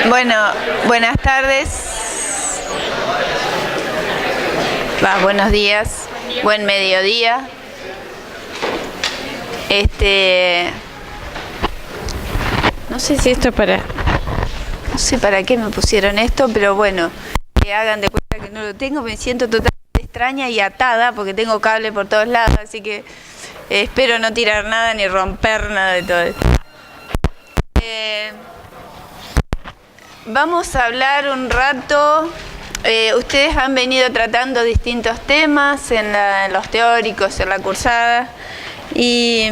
Bueno, buenas tardes. Buenos días. Buen mediodía. No sé si esto es para... No sé para qué me pusieron esto, pero bueno, que hagan de cuenta que no lo tengo. Me siento totalmente extraña y atada porque tengo cable por todos lados, así que espero no tirar nada ni romper nada de todo esto. Vamos a hablar un rato. Ustedes han venido tratando distintos temas en los teóricos, en la cursada, y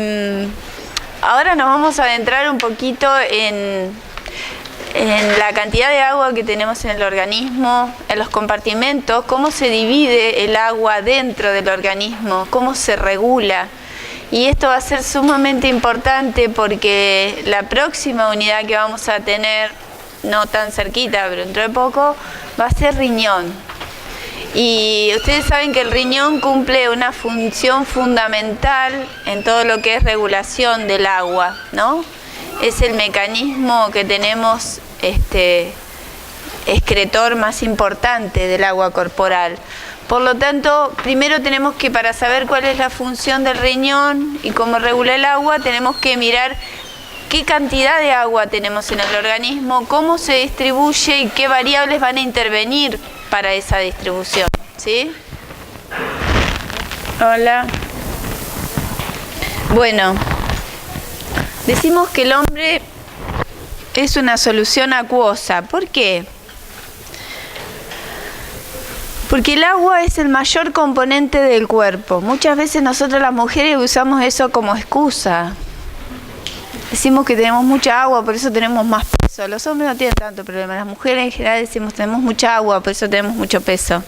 ahora nos vamos a adentrar un poquito en la cantidad de agua que tenemos en el organismo, en los compartimentos, cómo se divide el agua dentro del organismo, cómo se regula. Y esto va a ser sumamente importante porque la próxima unidad que vamos a tener, no tan cerquita, pero dentro de poco, va a ser riñón. Y ustedes saben que el riñón cumple una función fundamental en todo lo que es regulación del agua, ¿no? Es el mecanismo que tenemos excretor más importante del agua corporal. Por lo tanto, primero tenemos que, para saber cuál es la función del riñón y cómo regula el agua, tenemos que mirar qué cantidad de agua tenemos en el organismo, cómo se distribuye y qué variables van a intervenir para esa distribución, ¿sí? Hola. Bueno, decimos que el hombre es una solución acuosa. ¿Por qué? Porque el agua es el mayor componente del cuerpo. Muchas veces nosotros las mujeres usamos eso como excusa. Decimos que tenemos mucha agua, por eso tenemos más peso. Los hombres no tienen tanto problema. Las mujeres en general decimos tenemos mucha agua, por eso tenemos mucho peso.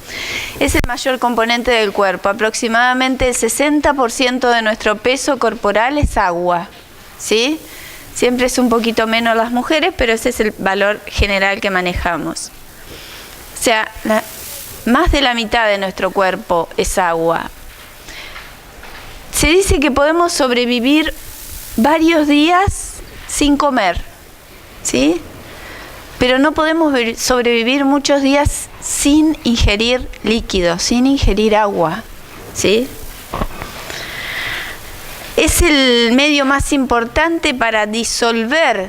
Es el mayor componente del cuerpo. Aproximadamente el 60% de nuestro peso corporal es agua, ¿sí? Siempre es un poquito menos las mujeres, pero ese es el valor general que manejamos. O sea, más de la mitad de nuestro cuerpo es agua. Se dice que podemos sobrevivir varios días sin comer, ¿sí? Pero no podemos sobrevivir muchos días sin ingerir líquidos, sin ingerir agua, ¿sí? Es el medio más importante para disolver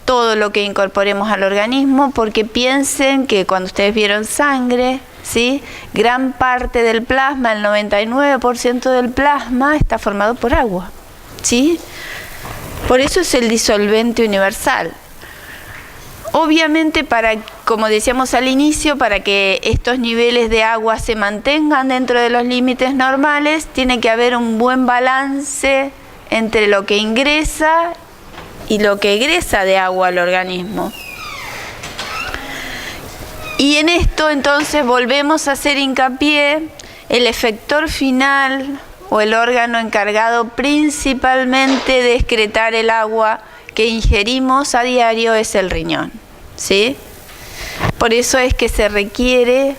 todo lo que incorporemos al organismo, porque piensen que cuando ustedes vieron sangre, ¿sí? Gran parte del plasma, el 99% del plasma está formado por agua, ¿sí? Por eso es el disolvente universal. Obviamente, como decíamos al inicio, para que estos niveles de agua se mantengan dentro de los límites normales, tiene que haber un buen balance entre lo que ingresa y lo que egresa de agua al organismo. Y en esto entonces volvemos a hacer hincapié, el efector final o el órgano encargado principalmente de excretar el agua que ingerimos a diario es el riñón, ¿sí? Por eso es que se requiere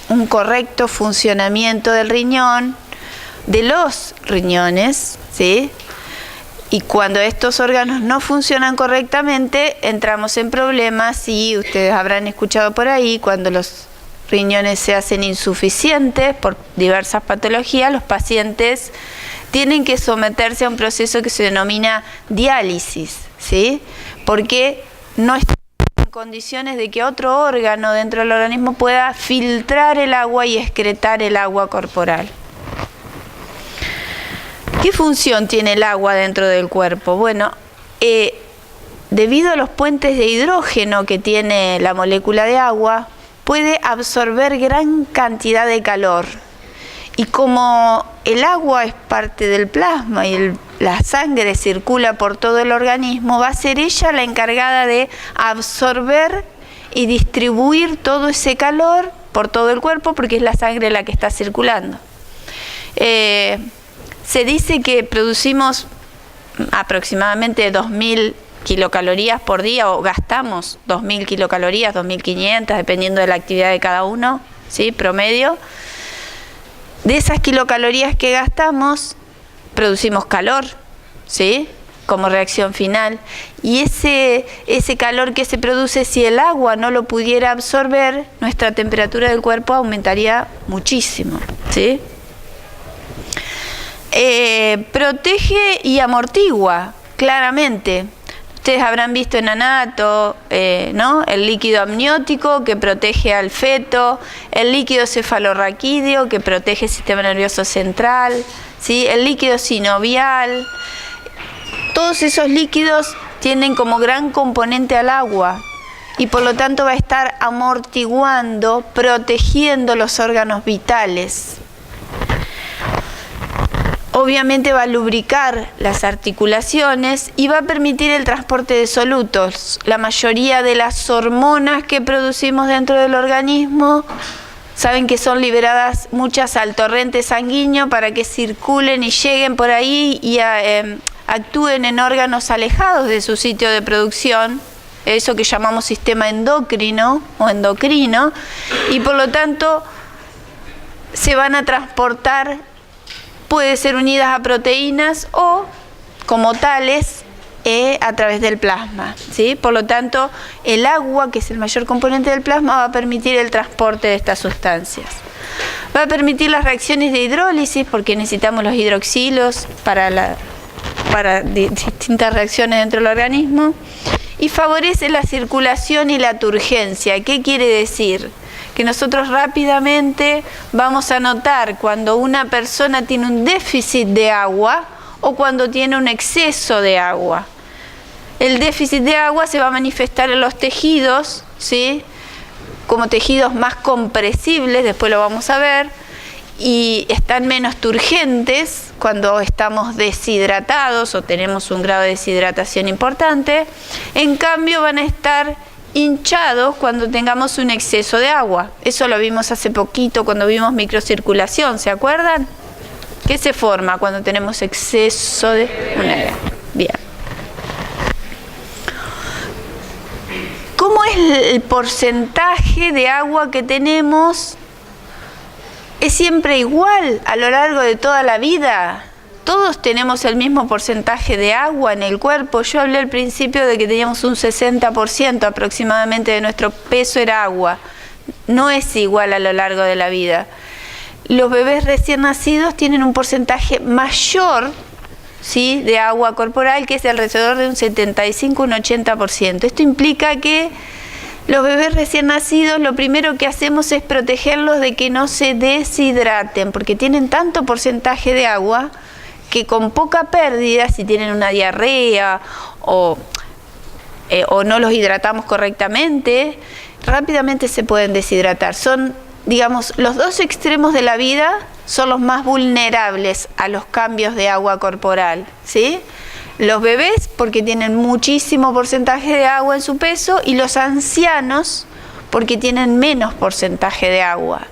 un correcto funcionamiento del riñón, de los riñones, ¿sí? Y cuando estos órganos no funcionan correctamente, entramos en problemas y ustedes habrán escuchado por ahí, cuando los riñones se hacen insuficientes por diversas patologías, los pacientes tienen que someterse a un proceso que se denomina diálisis, ¿sí? Porque no están en condiciones de que otro órgano dentro del organismo pueda filtrar el agua y excretar el agua corporal. ¿Qué función tiene el agua dentro del cuerpo? Bueno, debido a los puentes de hidrógeno que tiene la molécula de agua, puede absorber gran cantidad de calor. Y como el agua es parte del plasma y la sangre circula por todo el organismo, va a ser ella la encargada de absorber y distribuir todo ese calor por todo el cuerpo, porque es la sangre la que está circulando. Se dice que producimos aproximadamente 2.000 kilocalorías por día, o gastamos 2.000 kilocalorías, 2.500, dependiendo de la actividad de cada uno, ¿sí? Promedio. De esas kilocalorías que gastamos, producimos calor, ¿sí? como reacción final. Y ese calor que se produce, si el agua no lo pudiera absorber, nuestra temperatura del cuerpo aumentaría muchísimo, ¿sí? Protege y amortigua, claramente. Ustedes habrán visto en anato, ¿no? El líquido amniótico que protege al feto, el líquido cefalorraquídeo que protege el sistema nervioso central, ¿sí? El líquido sinovial. Todos esos líquidos tienen como gran componente al agua y por lo tanto va a estar amortiguando, protegiendo los órganos vitales. Obviamente va a lubricar las articulaciones y va a permitir el transporte de solutos. La mayoría de las hormonas que producimos dentro del organismo, saben que son liberadas muchas al torrente sanguíneo para que circulen y lleguen por ahí y actúen en órganos alejados de su sitio de producción, eso que llamamos sistema endocrino o endocrino, y por lo tanto se van a transportar, puede ser unidas a proteínas o como tales a través del plasma, ¿sí? Por lo tanto, el agua, que es el mayor componente del plasma, va a permitir el transporte de estas sustancias. Va a permitir las reacciones de hidrólisis, porque necesitamos los hidroxilos para distintas reacciones dentro del organismo, y favorece la circulación y la turgencia. ¿Qué quiere decir? Que nosotros rápidamente vamos a notar cuando una persona tiene un déficit de agua o cuando tiene un exceso de agua. El déficit de agua se va a manifestar en los tejidos, ¿sí? Como tejidos más compresibles, después lo vamos a ver, y están menos turgentes cuando estamos deshidratados o tenemos un grado de deshidratación importante. En cambio van a estar hinchados cuando tengamos un exceso de agua. Eso lo vimos hace poquito cuando vimos microcirculación, ¿se acuerdan? ¿Qué se forma cuando tenemos exceso de una agua? Bien. ¿Cómo es el porcentaje de agua que tenemos? ¿Es siempre igual a lo largo de toda la vida? ¿Todos tenemos el mismo porcentaje de agua en el cuerpo? Yo hablé al principio de que teníamos un 60% aproximadamente de nuestro peso era agua. No es igual a lo largo de la vida. Los bebés recién nacidos tienen un porcentaje mayor, ¿sí?, de agua corporal, que es alrededor de un 75, un 80%. Esto implica que los bebés recién nacidos, lo primero que hacemos es protegerlos de que no se deshidraten, porque tienen tanto porcentaje de agua que con poca pérdida, si tienen una diarrea o no los hidratamos correctamente, rápidamente se pueden deshidratar. Son, digamos, los dos extremos de la vida son los más vulnerables a los cambios de agua corporal, ¿sí? Los bebés, porque tienen muchísimo porcentaje de agua en su peso, y los ancianos, porque tienen menos porcentaje de agua.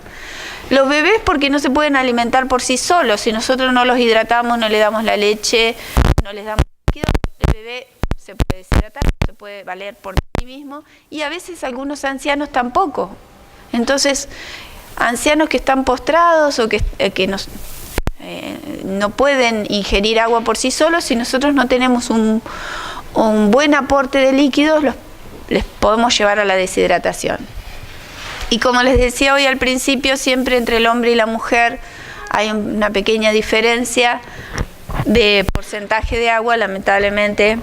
Los bebés porque no se pueden alimentar por sí solos. Si nosotros no los hidratamos, no le damos la leche, no les damos líquido, el bebé se puede deshidratar, se puede valer por sí mismo, y a veces algunos ancianos tampoco. Entonces, ancianos que están postrados o que no pueden ingerir agua por sí solos, si nosotros no tenemos un buen aporte de líquidos, les podemos llevar a la deshidratación. Y como les decía hoy al principio, siempre entre el hombre y la mujer hay una pequeña diferencia de porcentaje de agua, lamentablemente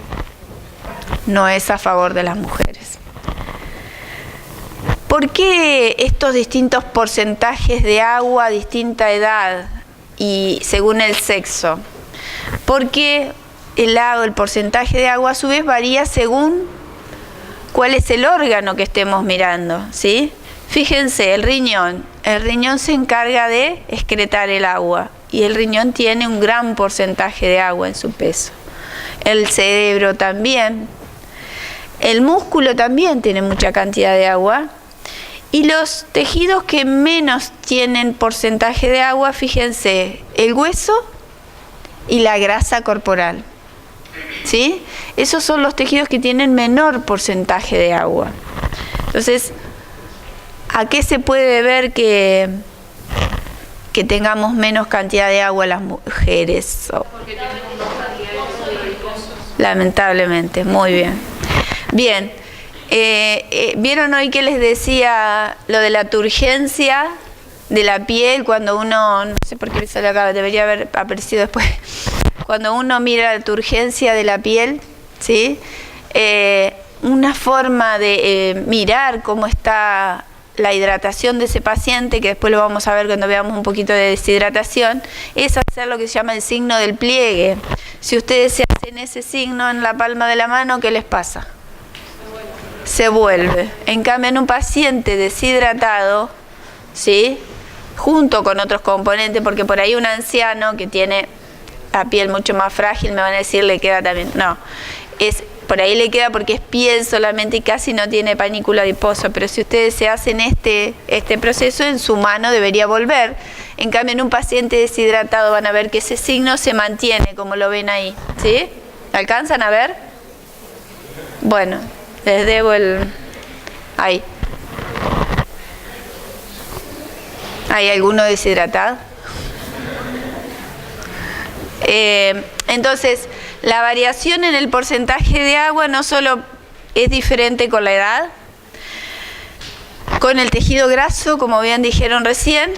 no es a favor de las mujeres. ¿Por qué estos distintos porcentajes de agua a distinta edad y según el sexo? Porque el porcentaje de agua a su vez varía según cuál es el órgano que estemos mirando, ¿sí? Fíjense, el riñón se encarga de excretar el agua y el riñón tiene un gran porcentaje de agua en su peso. El cerebro también, el músculo también tiene mucha cantidad de agua, y los tejidos que menos tienen porcentaje de agua, fíjense, el hueso y la grasa corporal, ¿sí? Esos son los tejidos que tienen menor porcentaje de agua. Entonces, ¿a qué se puede deber que tengamos menos cantidad de agua las mujeres? Porque tenemos más cantidad de glóbulos adiposos. Lamentablemente, muy bien. Bien, ¿vieron hoy que les decía lo de la turgencia de la piel cuando uno, no sé por qué sale acá, debería haber aparecido después, cuando uno mira la turgencia de la piel, ¿sí? Una forma de mirar cómo está la hidratación de ese paciente, que después lo vamos a ver cuando veamos un poquito de deshidratación, es hacer lo que se llama el signo del pliegue. Si ustedes se hacen ese signo en la palma de la mano, ¿qué les pasa? Se vuelve. En cambio, en un paciente deshidratado, ¿sí?, junto con otros componentes, porque por ahí un anciano que tiene la piel mucho más frágil, me van a decir, le queda también. No, por ahí le queda porque es piel solamente y casi no tiene panículo adiposo, pero si ustedes se hacen este proceso, en su mano debería volver. En cambio, en un paciente deshidratado van a ver que ese signo se mantiene, como lo ven ahí, ¿sí? ¿Alcanzan a ver? Bueno, les debo ahí. ¿Hay alguno deshidratado? Entonces, la variación en el porcentaje de agua no solo es diferente con la edad, con el tejido graso, como bien dijeron recién,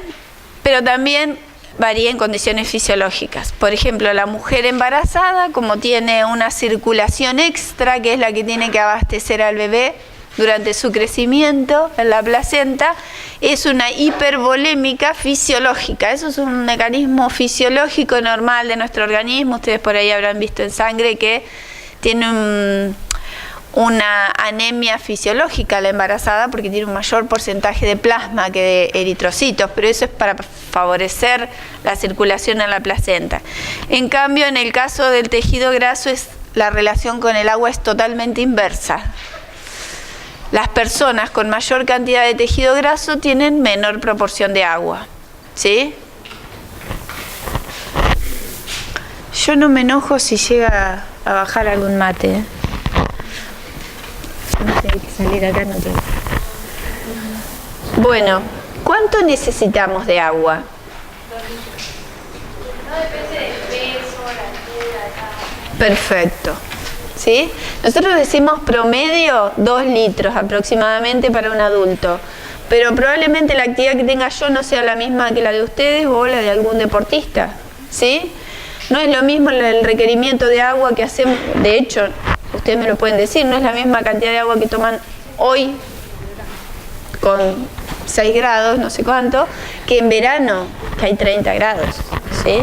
pero también varía en condiciones fisiológicas. Por ejemplo, la mujer embarazada, como tiene una circulación extra, que es la que tiene que abastecer al bebé durante su crecimiento en la placenta, es una hipervolémica fisiológica. Eso es un mecanismo fisiológico normal de nuestro organismo. Ustedes por ahí habrán visto en sangre que tiene una anemia fisiológica la embarazada porque tiene un mayor porcentaje de plasma que de eritrocitos, pero eso es para favorecer la circulación en la placenta. En cambio, en el caso del tejido graso, la relación con el agua es totalmente inversa. Las personas con mayor cantidad de tejido graso tienen menor proporción de agua, ¿sí? Yo no me enojo si llega a bajar algún mate, ¿eh? No sé, hay que salir acá, no tengo. Bueno, ¿cuánto necesitamos de agua? No depende del peso, la altura, nada. Perfecto. ¿Sí? Nosotros decimos promedio 2 litros aproximadamente para un adulto, pero probablemente la actividad que tenga yo no sea la misma que la de ustedes o la de algún deportista, ¿sí? No es lo mismo el requerimiento de agua que hacemos, de hecho, ustedes me lo pueden decir, no es la misma cantidad de agua que toman hoy con 6 grados, no sé cuánto, que en verano, que hay 30 grados, ¿sí?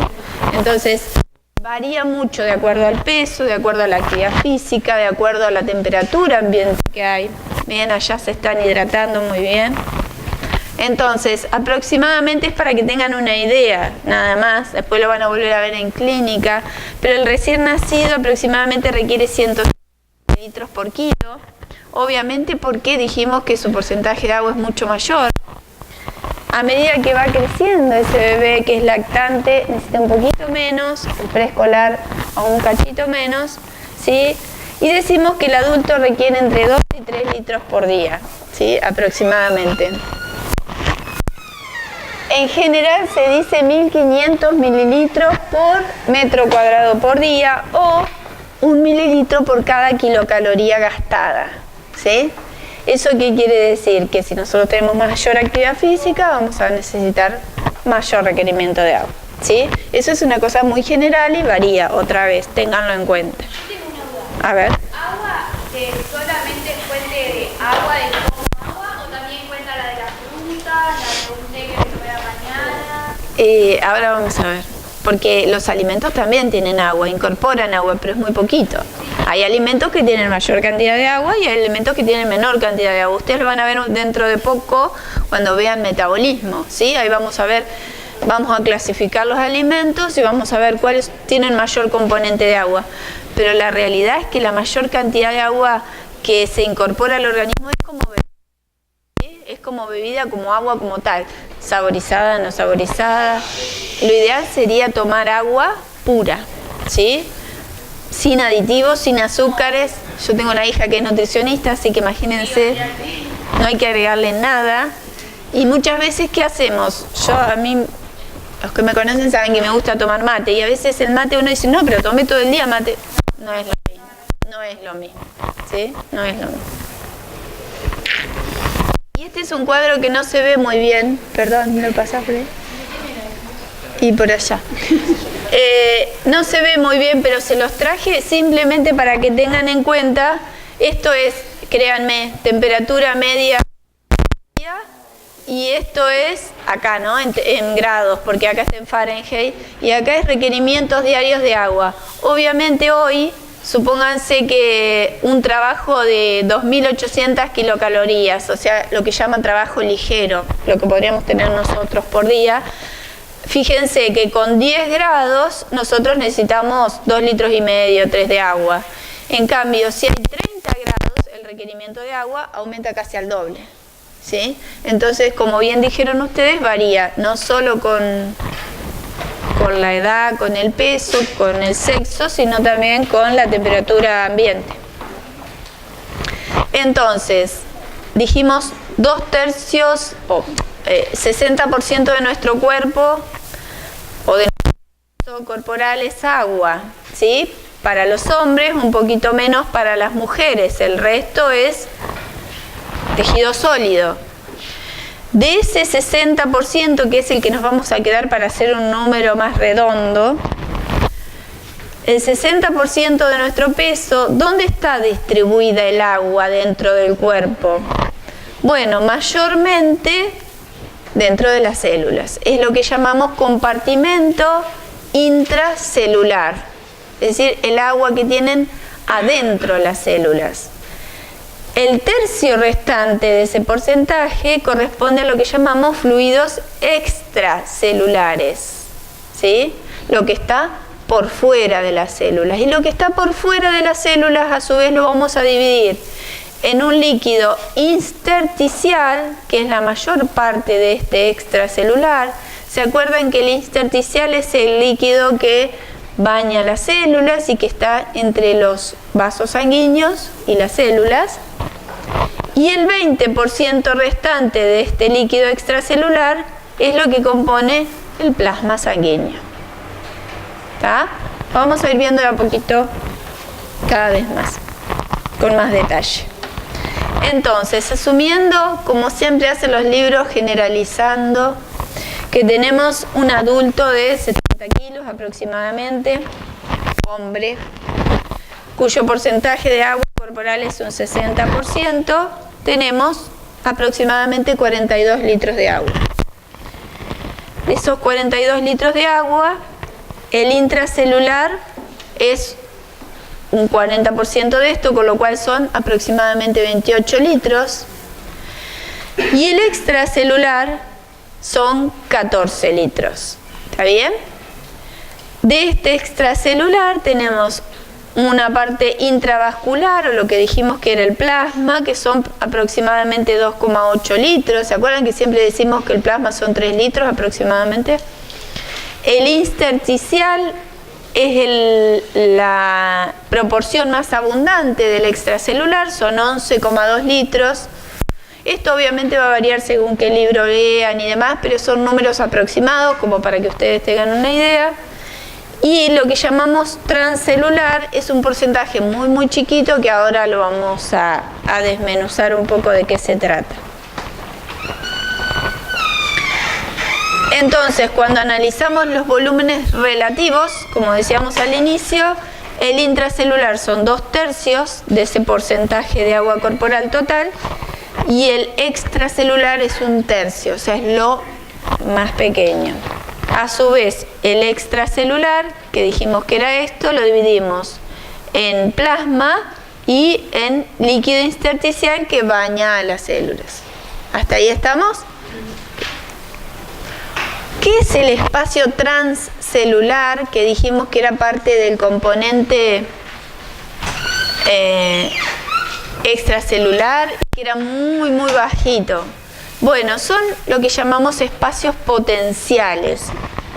Entonces, varía mucho de acuerdo al peso, de acuerdo a la actividad física, de acuerdo a la temperatura ambiente que hay. Bien, allá se están hidratando muy bien. Entonces, aproximadamente es para que tengan una idea, nada más. Después lo van a volver a ver en clínica. Pero el recién nacido aproximadamente requiere 100 litros por kilo. Obviamente porque dijimos que su porcentaje de agua es mucho mayor. A medida que va creciendo ese bebé que es lactante, necesita un poquito menos, el preescolar a un cachito menos, ¿sí? Y decimos que el adulto requiere entre 2 y 3 litros por día, ¿sí? Aproximadamente. En general se dice 1500 mililitros por metro cuadrado por día o 1 mililitro por cada kilocaloría gastada, ¿sí? ¿Eso qué quiere decir? Que si nosotros tenemos mayor actividad física, vamos a necesitar mayor requerimiento de agua, ¿sí? Eso es una cosa muy general y varía, otra vez, ténganlo en cuenta. Yo tengo una duda. A ver. ¿Agua solamente fuente de agua, de tomo agua, o también cuenta la de la fruta, la de un té que me tomé a la mañana? Ahora vamos a ver. Porque los alimentos también tienen agua, incorporan agua, pero es muy poquito. Hay alimentos que tienen mayor cantidad de agua y hay alimentos que tienen menor cantidad de agua. Ustedes lo van a ver dentro de poco cuando vean metabolismo, ¿sí? Ahí vamos a ver, vamos a clasificar los alimentos y vamos a ver cuáles tienen mayor componente de agua. Pero la realidad es que la mayor cantidad de agua que se incorpora al organismo es como bebida, ¿sí? Es como bebida, como agua como tal, saborizada, no saborizada. Lo ideal sería tomar agua pura, ¿sí? Sin aditivos, sin azúcares. Yo tengo una hija que es nutricionista, así que imagínense, no hay que agregarle nada. Y muchas veces, ¿qué hacemos? A mí, los que me conocen saben que me gusta tomar mate, y a veces el mate uno dice, no, pero tomé todo el día mate. No es lo mismo. es lo mismo, ¿sí? No es lo mismo. Y este es un cuadro que no se ve muy bien. Perdón, ¿me lo pasás por ahí? Y por allá. No se ve muy bien, pero se los traje simplemente para que tengan en cuenta. Esto es, créanme, temperatura media. Y esto es acá, ¿no? En grados, porque acá está en Fahrenheit. Y acá es requerimientos diarios de agua. Obviamente hoy, supónganse que un trabajo de 2.800 kilocalorías, o sea, lo que llaman trabajo ligero, lo que podríamos tener nosotros por día. Fíjense que con 10 grados nosotros necesitamos 2,5 litros, 3 de agua. En cambio, si hay 30 grados, el requerimiento de agua aumenta casi al doble, ¿sí? Entonces, como bien dijeron ustedes, varía no solo con la edad, con el peso, con el sexo, sino también con la temperatura ambiente. Entonces, dijimos 2/3 o 60% de nuestro cuerpo o de nuestro peso corporal es agua, ¿sí? Para los hombres, un poquito menos para las mujeres, el resto es tejido sólido. De ese 60%, que es el que nos vamos a quedar para hacer un número más redondo, el 60% de nuestro peso, ¿dónde está distribuida el agua dentro del cuerpo? Bueno, mayormente dentro de las células. Es lo que llamamos compartimento intracelular, es decir, el agua que tienen adentro las células. El tercio restante de ese porcentaje corresponde a lo que llamamos fluidos extracelulares, ¿sí? Lo que está por fuera de las células. Y lo que está por fuera de las células, a su vez, lo vamos a dividir en un líquido intersticial, que es la mayor parte de este extracelular. ¿Se acuerdan que el intersticial es el líquido que baña las células y que está entre los vasos sanguíneos y las células? Y el 20% restante de este líquido extracelular es lo que compone el plasma sanguíneo. ¿Está? Vamos a ir viendo de a poquito cada vez más, con más detalle. Entonces, asumiendo, como siempre hacen los libros, generalizando, que tenemos un adulto de 70 kilos aproximadamente, hombre, cuyo porcentaje de agua corporal es un 60%, tenemos aproximadamente 42 litros de agua. De esos 42 litros de agua, el intracelular es un 40% de esto, con lo cual son aproximadamente 28 litros. Y el extracelular son 14 litros. ¿Está bien? De este extracelular tenemos una parte intravascular, o lo que dijimos que era el plasma, que son aproximadamente 2,8 litros. ¿Se acuerdan que siempre decimos que el plasma son 3 litros aproximadamente? El intersticial es la proporción más abundante del extracelular, son 11,2 litros. Esto obviamente va a variar según qué libro lean y demás, pero son números aproximados como para que ustedes tengan una idea. Y lo que llamamos transcelular es un porcentaje muy muy chiquito, que ahora lo vamos a desmenuzar un poco de qué se trata. Entonces, cuando analizamos los volúmenes relativos, como decíamos al inicio, el intracelular son 2/3 de ese porcentaje de agua corporal total, y el extracelular es 1/3, o sea, es lo más pequeño. A su vez, el extracelular, que dijimos que era esto, lo dividimos en plasma y en líquido intersticial que baña a las células. ¿Hasta ahí estamos? ¿Qué es el espacio transcelular, que dijimos que era parte del componente extracelular, que era muy muy bajito? Bueno, son lo que llamamos espacios potenciales.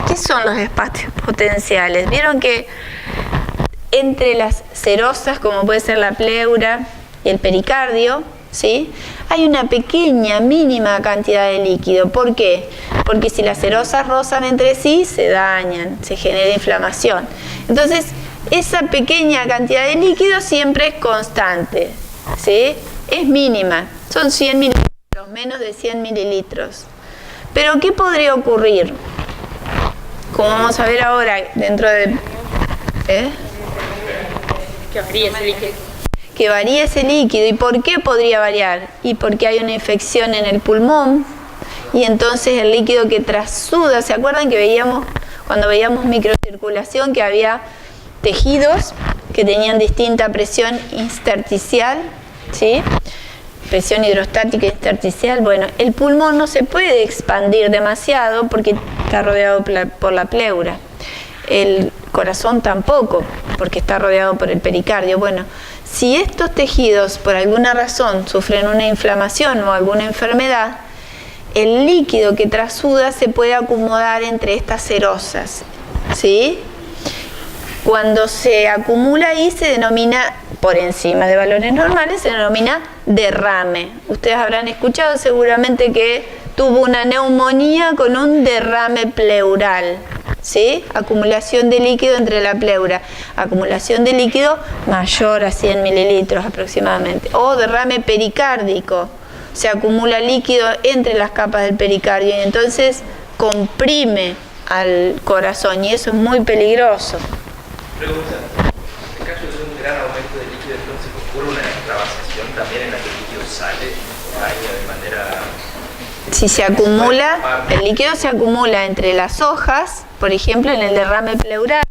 ¿Qué son los espacios potenciales? Vieron que entre las serosas, como puede ser la pleura y el pericardio, ¿sí?, hay una pequeña, mínima cantidad de líquido. ¿Por qué? Porque si las serosas rozan entre sí, se dañan, se genera inflamación. Entonces, esa pequeña cantidad de líquido siempre es constante, ¿sí? Es mínima, son 100 mililitros, menos de 100 mililitros. Pero ¿qué podría ocurrir? Como vamos a ver ahora dentro de... Que varíe ese líquido. Que varíe ese líquido. ¿Y por qué podría variar? Y porque hay una infección en el pulmón y entonces el líquido que trasuda, ¿se acuerdan que veíamos cuando veíamos microcirculación que había tejidos que tenían distinta presión intersticial, ¿sí? Presión hidrostática intersticial? Bueno, el pulmón no se puede expandir demasiado porque está rodeado por la pleura. El corazón tampoco, porque está rodeado por el pericardio. Bueno, si estos tejidos por alguna razón sufren una inflamación o alguna enfermedad, el líquido que trasuda se puede acomodar entre estas serosas, ¿sí? Cuando se acumula ahí se denomina, por encima de valores normales, se denomina derrame. Ustedes habrán escuchado seguramente que tuvo una neumonía con un derrame pleural, ¿sí? Acumulación de líquido entre la pleura, acumulación de líquido mayor a 100 mililitros aproximadamente, o derrame pericárdico, se acumula líquido entre las capas del pericardio y entonces comprime al corazón y eso es muy peligroso. Pregunta, en caso de un gran aumento de líquido, entonces ocurre una extravasación también en la que el líquido sale de manera... Si se acumula, el líquido se acumula entre las hojas, por ejemplo en el derrame pleural,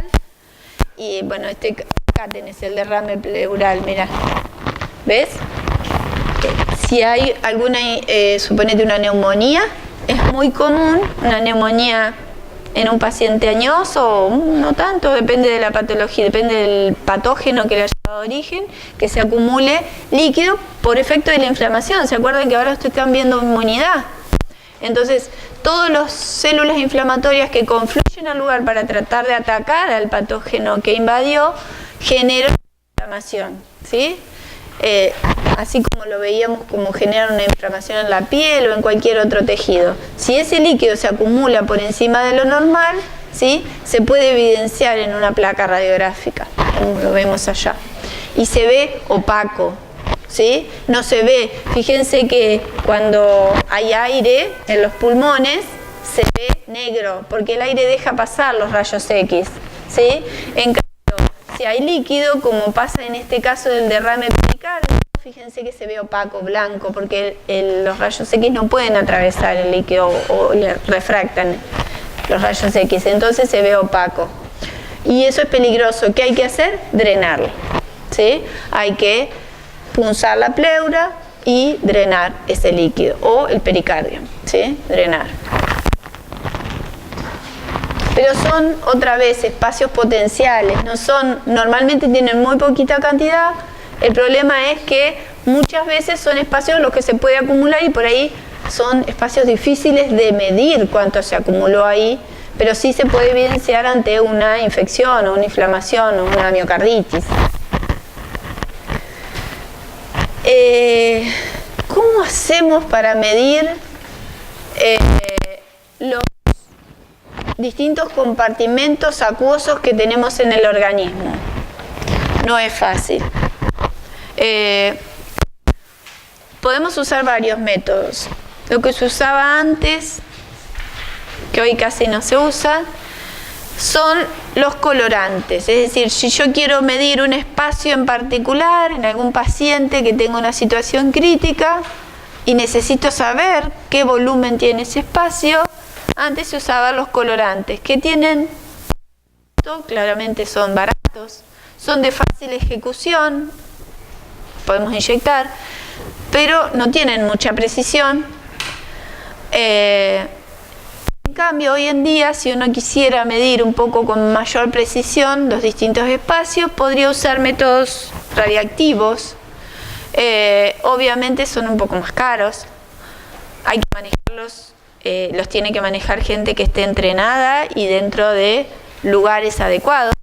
y bueno, acá tenés el derrame pleural, mira, ¿ves? Si hay alguna, suponete una neumonía, es muy común, una neumonía en un paciente añoso, no tanto, depende de la patología, depende del patógeno que le haya dado origen, que se acumule líquido por efecto de la inflamación. ¿Se acuerdan que ahora ustedes están viendo inmunidad? Entonces, todas las células inflamatorias que confluyen al lugar para tratar de atacar al patógeno que invadió, generan inflamación, ¿sí? Así como lo veíamos como generan una inflamación en la piel o en cualquier otro tejido. Si ese líquido se acumula por encima de lo normal, ¿sí? Se puede evidenciar en una placa radiográfica, como lo vemos allá. Y se ve opaco, ¿sí? No se ve. Fíjense que cuando hay aire en los pulmones, se ve negro, porque el aire deja pasar los rayos X, ¿sí? En cambio, si hay líquido, como pasa en este caso del derrame pericárdico, fíjense que se ve opaco, blanco, porque los rayos X no pueden atravesar el líquido o le refractan los rayos X, entonces se ve opaco. Y eso es peligroso. ¿Qué hay que hacer? Drenarlo, ¿sí? Hay que punzar la pleura y drenar ese líquido, o el pericardio, ¿sí? Drenar. Pero son, otra vez, espacios potenciales, normalmente tienen muy poquita cantidad. El problema es que muchas veces son espacios en los que se puede acumular y por ahí son espacios difíciles de medir cuánto se acumuló ahí, pero sí se puede evidenciar ante una infección o una inflamación o una miocarditis. ¿Cómo hacemos para medir los distintos compartimentos acuosos que tenemos en el organismo? No es fácil. Podemos usar varios métodos. Lo que se usaba antes, que hoy casi no se usa, son los colorantes. Es decir, si yo quiero medir un espacio en particular en algún paciente que tenga una situación crítica y necesito saber qué volumen tiene ese espacio, antes se usaban los colorantes, que tienen, claramente son baratos, son de fácil ejecución, podemos inyectar, pero no tienen mucha precisión. En cambio, hoy en día, si uno quisiera medir un poco con mayor precisión los distintos espacios, podría usar métodos radiactivos. Obviamente son un poco más caros, hay que manejarlos, los tiene que manejar gente que esté entrenada y dentro de lugares adecuados.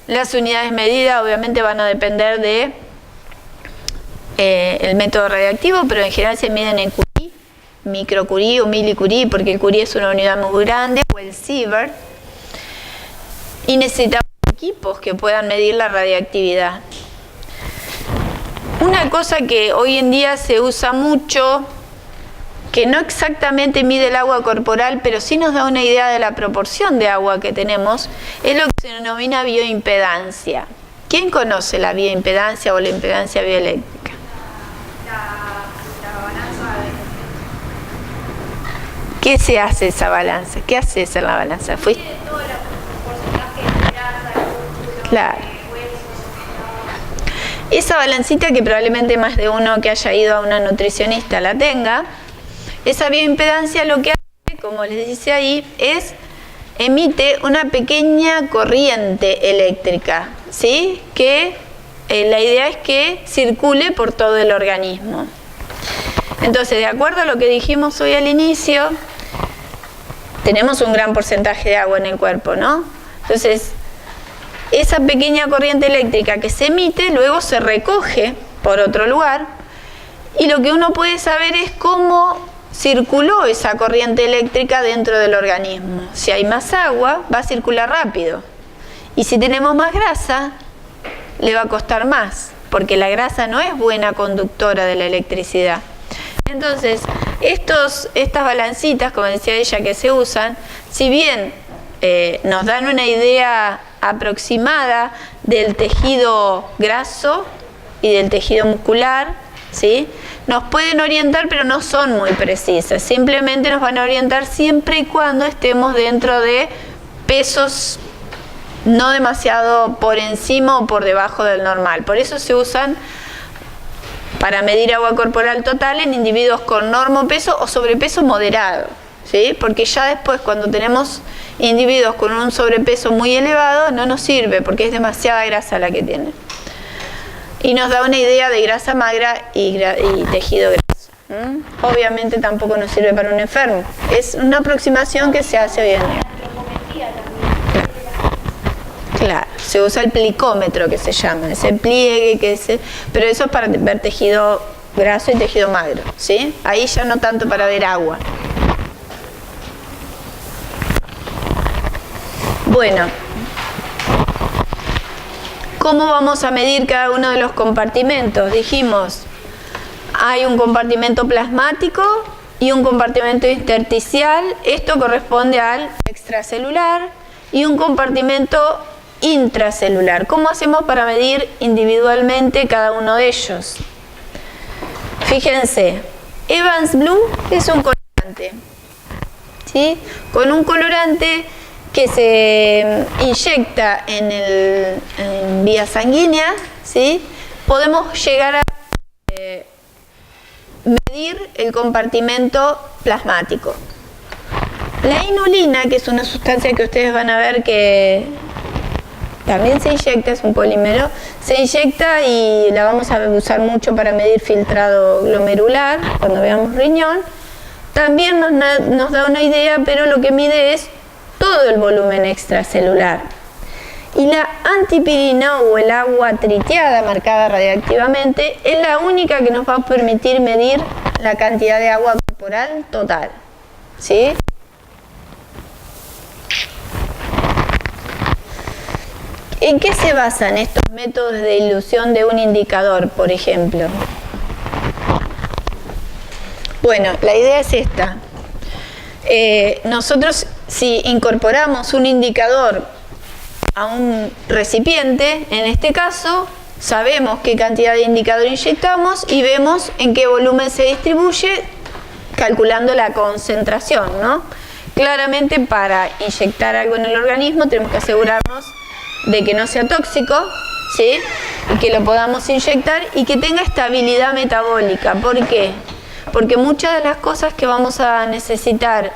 Las unidades medidas obviamente van a depender de el método radiactivo, pero en general se miden en curie, microcurie o milicurie, porque el curie es una unidad muy grande, o el sievert, y necesitamos equipos que puedan medir la radiactividad. Una cosa que hoy en día se usa mucho, que no exactamente mide el agua corporal, pero sí nos da una idea de la proporción de agua que tenemos, es lo que se denomina bioimpedancia. ¿Quién conoce la bioimpedancia o la impedancia bioeléctrica? La balanza de... ¿Qué se hace esa balanza? ¿Qué haces en la balanza? Todo el porcentaje de grasa, de músculo, Claro. de huesos, Esa balancita, que probablemente más de uno que haya ido a una nutricionista la tenga, esa bioimpedancia lo que hace, como les dice ahí, es emite una pequeña corriente eléctrica, ¿sí? Que la idea es que circule por todo el organismo. Entonces, de acuerdo a lo que dijimos hoy al inicio, tenemos un gran porcentaje de agua en el cuerpo, ¿no? Entonces, esa pequeña corriente eléctrica que se emite luego se recoge por otro lugar, y lo que uno puede saber es cómo circuló esa corriente eléctrica dentro del organismo. Si hay más agua, va a circular rápido, y si tenemos más grasa, le va a costar más, porque la grasa no es buena conductora de la electricidad. Entonces, estas balancitas, como decía ella, que se usan, si bien nos dan una idea aproximada del tejido graso y del tejido muscular, ¿sí? Nos pueden orientar, pero no son muy precisas. Simplemente nos van a orientar siempre y cuando estemos dentro de pesos no demasiado por encima o por debajo del normal. Por eso se usan para medir agua corporal total en individuos con normopeso o sobrepeso moderado, ¿sí? Porque ya después, cuando tenemos individuos con un sobrepeso muy elevado, no nos sirve porque es demasiada grasa la que tienen. Y nos da una idea de grasa magra y tejido graso. Obviamente tampoco nos sirve para un enfermo. Es una aproximación que se hace hoy en día. Claro, se usa el plicómetro, que se llama, ese pliegue pero eso es para ver tejido graso y tejido magro, ¿sí? Ahí ya no tanto para ver agua. Bueno, ¿cómo vamos a medir cada uno de los compartimentos? Dijimos, hay un compartimento plasmático y un compartimento intersticial. Esto corresponde al extracelular, y un compartimento intracelular. ¿Cómo hacemos para medir individualmente cada uno de ellos? Fíjense, Evans Blue es un colorante, ¿sí? Con un colorante que se inyecta en vía sanguínea, ¿sí? Podemos llegar a medir el compartimento plasmático. La inulina, que es una sustancia que ustedes van a ver que también se inyecta, es un polímero, se inyecta y la vamos a usar mucho para medir filtrado glomerular, cuando veamos riñón. También nos da una idea, pero lo que mide es todo el volumen extracelular. Y la antipirina, o el agua tritiada marcada radiactivamente, es la única que nos va a permitir medir la cantidad de agua corporal total, ¿sí? ¿En qué se basan estos métodos de dilución de un indicador, por ejemplo? Bueno, la idea es esta. Nosotros, si incorporamos un indicador a un recipiente, en este caso, sabemos qué cantidad de indicador inyectamos y vemos en qué volumen se distribuye, calculando la concentración, ¿no? Claramente, para inyectar algo en el organismo tenemos que asegurarnos de que no sea tóxico, ¿sí? Y que lo podamos inyectar y que tenga estabilidad metabólica. ¿Por qué? Porque muchas de las cosas que vamos a necesitar,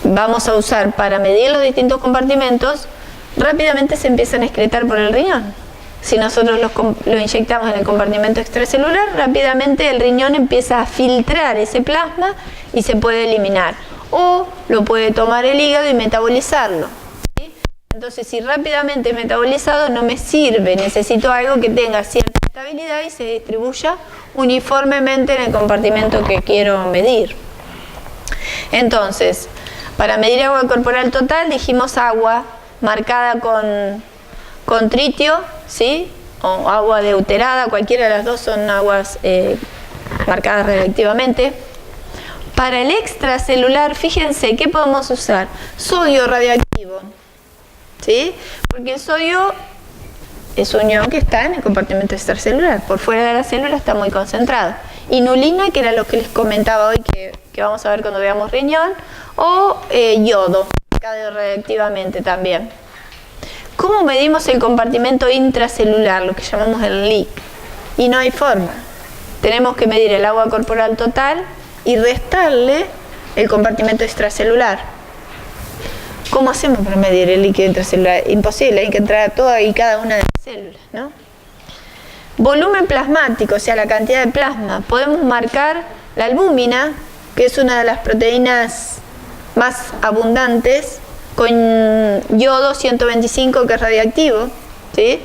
vamos a usar para medir los distintos compartimentos, rápidamente se empiezan a excretar por el riñón. Si nosotros lo inyectamos en el compartimento extracelular, rápidamente el riñón empieza a filtrar ese plasma y se puede eliminar. O lo puede tomar el hígado y metabolizarlo, ¿sí? Entonces, si rápidamente es metabolizado, no me sirve. Necesito algo que tenga cierta estabilidad y se distribuya uniformemente en el compartimento que quiero medir. Entonces, Para medir agua corporal total dijimos agua marcada con tritio, ¿sí? O agua deuterada, cualquiera de las dos son aguas marcadas radiactivamente. Para el extracelular, fíjense, ¿qué podemos usar? Sodio radioactivo, ¿sí? Porque el sodio es un ion que está en el compartimento extracelular, por fuera de la célula está muy concentrado. Inulina, que era lo que les comentaba hoy, que vamos a ver cuando veamos riñón, o yodo, marcado radioactivamente también. ¿Cómo medimos el compartimento intracelular, lo que llamamos el LIC? Y no hay forma. Tenemos que medir el agua corporal total y restarle el compartimento extracelular. ¿Cómo hacemos para medir el líquido intracelular? Imposible, hay que entrar a toda y cada una de las células, ¿no? Volumen plasmático, o sea, la cantidad de plasma. Podemos marcar la albúmina, que es una de las proteínas más abundantes, con yodo 125, que es radiactivo, ¿sí?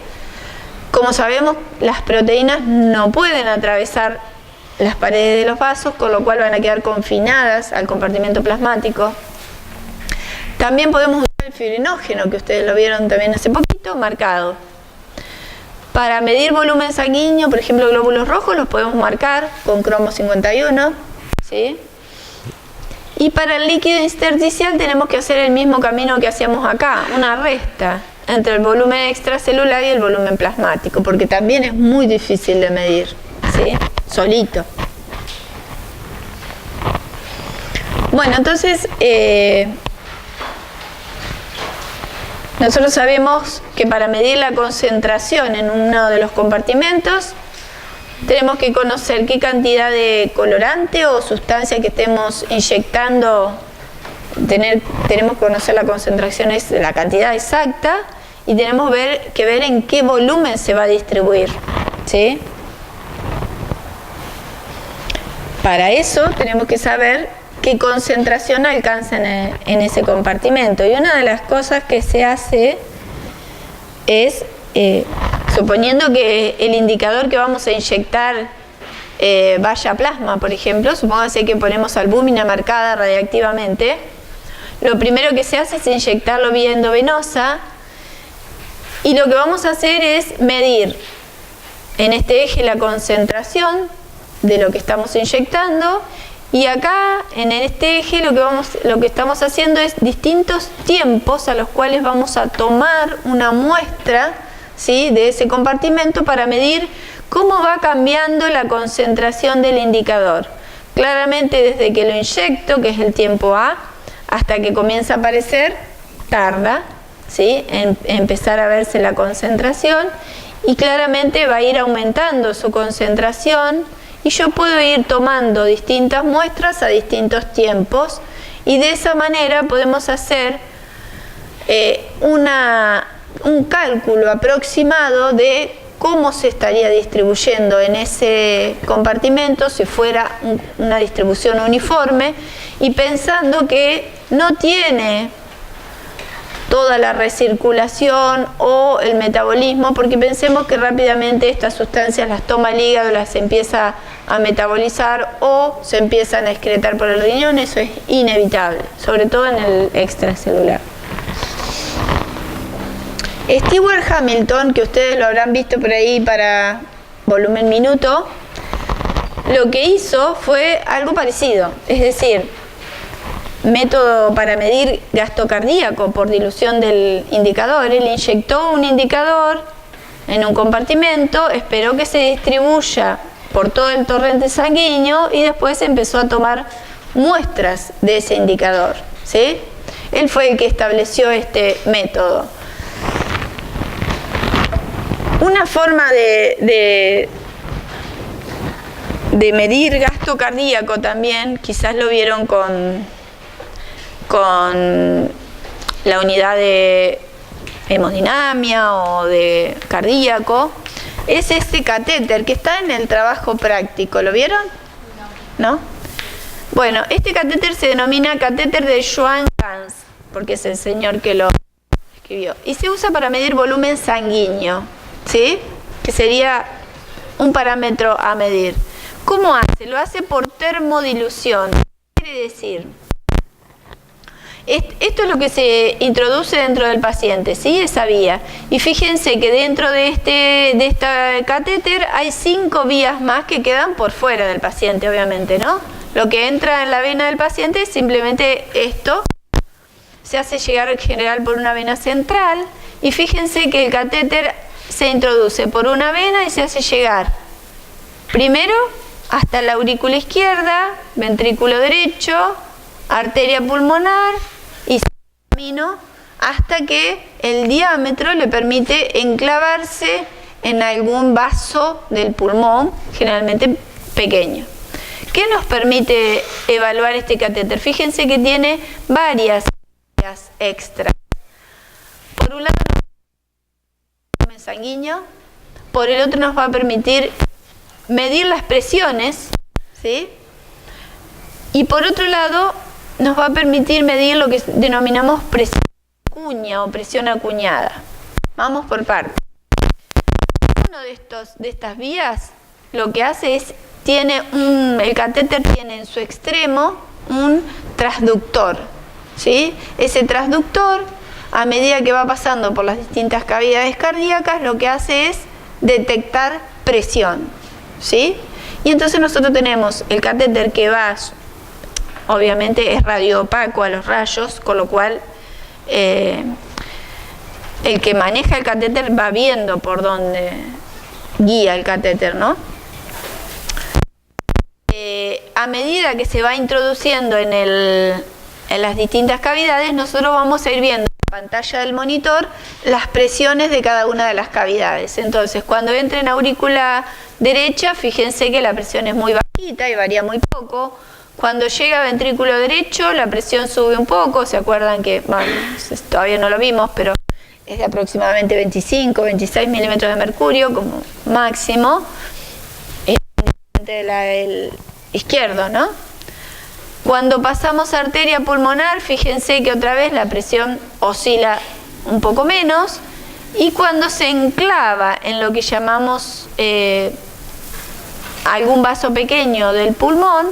Como sabemos, las proteínas no pueden atravesar las paredes de los vasos, con lo cual van a quedar confinadas al compartimento plasmático. También podemos usar el fibrinógeno, que ustedes lo vieron también hace poquito, marcado. Para medir volumen sanguíneo, por ejemplo, glóbulos rojos, los podemos marcar con cromo 51, ¿sí? Y para el líquido intersticial tenemos que hacer el mismo camino que hacíamos acá, una resta entre el volumen extracelular y el volumen plasmático, porque también es muy difícil de medir, ¿sí? Solito. Bueno, entonces nosotros sabemos que para medir la concentración en uno de los compartimentos tenemos que conocer qué cantidad de colorante o sustancia que estemos inyectando. Tenemos que conocer la concentración, la cantidad exacta, y tenemos que ver en qué volumen se va a distribuir, ¿sí? Para eso tenemos que saber qué concentración alcanza en ese compartimento. Y una de las cosas que se hace es, suponiendo que el indicador que vamos a inyectar vaya a plasma, por ejemplo, supóngase que ponemos albúmina marcada radiactivamente, lo primero que se hace es inyectarlo vía endovenosa, y lo que vamos a hacer es medir en este eje la concentración de lo que estamos inyectando, y acá en este eje lo que estamos haciendo es distintos tiempos a los cuales vamos a tomar una muestra, ¿sí?, de ese compartimento para medir cómo va cambiando la concentración del indicador. Claramente desde que lo inyecto, que es el tiempo A, hasta que comienza a aparecer, tarda, ¿sí?, en empezar a verse la concentración, y claramente va a ir aumentando su concentración, y yo puedo ir tomando distintas muestras a distintos tiempos, y de esa manera podemos hacer un cálculo aproximado de cómo se estaría distribuyendo en ese compartimento si fuera una distribución uniforme, y pensando que no tiene toda la recirculación o el metabolismo, porque pensemos que rápidamente estas sustancias las toma el hígado, las empieza a metabolizar o se empiezan a excretar por el riñón. Eso es inevitable, sobre todo en el extracelular. Stewart Hamilton, que ustedes lo habrán visto por ahí para volumen minuto, lo que hizo fue algo parecido, es decir, método para medir gasto cardíaco por dilución del indicador. Él inyectó un indicador en un compartimento, esperó que se distribuya por todo el torrente sanguíneo y después empezó a tomar muestras de ese indicador, ¿sí? Él fue el que estableció este método. Una forma de medir gasto cardíaco también, quizás lo vieron con la unidad de hemodinamia o de cardíaco, es este catéter que está en el trabajo práctico. ¿Lo vieron? ¿No? Bueno, este catéter se denomina catéter de Joan Gans, porque es el señor que lo escribió, y se usa para medir volumen sanguíneo, ¿sí?, que sería un parámetro a medir. ¿Cómo hace? Lo hace por termodilución. ¿Qué quiere decir? Esto es lo que se introduce dentro del paciente, ¿sí? Esa vía. Y fíjense que dentro de este catéter hay 5 vías más que quedan por fuera del paciente, obviamente, ¿no? Lo que entra en la vena del paciente es simplemente esto. Se hace llegar en general por una vena central. Y fíjense que el catéter se introduce por una vena y se hace llegar primero hasta la aurícula izquierda, ventrículo derecho, arteria pulmonar y camino hasta que el diámetro le permite enclavarse en algún vaso del pulmón, generalmente pequeño. ¿Qué nos permite evaluar este catéter? Fíjense que tiene varias vías extras. Por un lado, volumen sanguíneo, por el otro nos va a permitir medir las presiones, ¿sí? Y por otro lado, nos va a permitir medir lo que denominamos presión cuña o presión acuñada. Vamos por partes. Uno de estas vías lo que hace es, el catéter tiene en su extremo un transductor, ¿sí? Ese transductor, a medida que va pasando por las distintas cavidades cardíacas, lo que hace es detectar presión, ¿sí? Y entonces nosotros tenemos el catéter que va, obviamente es radioopaco a los rayos, con lo cual el que maneja el catéter va viendo por dónde guía el catéter, ¿no? A medida que se va introduciendo en las distintas cavidades, nosotros vamos a ir viendo en la pantalla del monitor las presiones de cada una de las cavidades. Entonces, cuando entra en aurícula derecha, fíjense que la presión es muy bajita y varía muy poco. Cuando llega a ventrículo derecho, la presión sube un poco. ¿Se acuerdan que, bueno, todavía no lo vimos, pero es de aproximadamente 25, 26 milímetros de mercurio como máximo? El izquierdo, ¿no? Cuando pasamos a arteria pulmonar, fíjense que otra vez la presión oscila un poco menos, y cuando se enclava en lo que llamamos algún vaso pequeño del pulmón,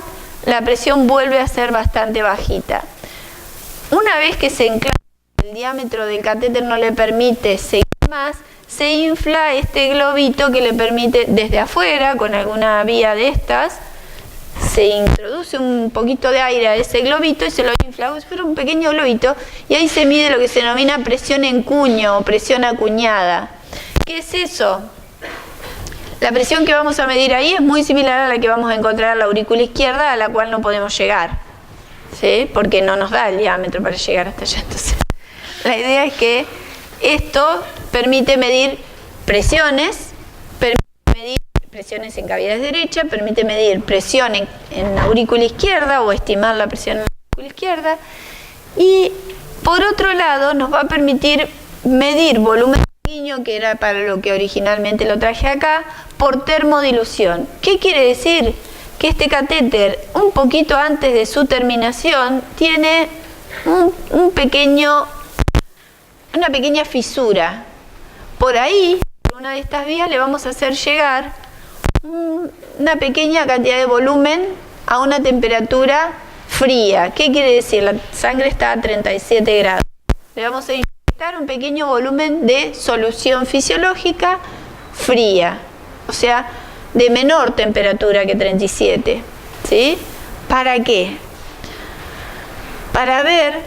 la presión vuelve a ser bastante bajita. Una vez que se enclava, el diámetro del catéter no le permite seguir más, se infla este globito que le permite desde afuera, con alguna vía de estas, se introduce un poquito de aire a ese globito y se lo infla como si fuera un pequeño globito, y ahí se mide lo que se denomina presión en cuño o presión acuñada. ¿Qué es eso? La presión que vamos a medir ahí es muy similar a la que vamos a encontrar en la aurícula izquierda, a la cual no podemos llegar, ¿sí? Porque no nos da el diámetro para llegar hasta allá. Entonces, la idea es que esto permite medir presiones, en cavidades derechas, permite medir presión en la aurícula izquierda o estimar la presión en la aurícula izquierda, y por otro lado nos va a permitir medir volumen sanguíneo, que era para lo que originalmente lo traje acá, por termodilución. ¿Qué quiere decir? Que este catéter, un poquito antes de su terminación, tiene una pequeña fisura. Por ahí, por una de estas vías, le vamos a hacer llegar una pequeña cantidad de volumen a una temperatura fría. ¿Qué quiere decir? La sangre está a 37 grados. Le vamos a inyectar un pequeño volumen de solución fisiológica fría, o sea, de menor temperatura que 37. ¿Sí? ¿Para qué? Para ver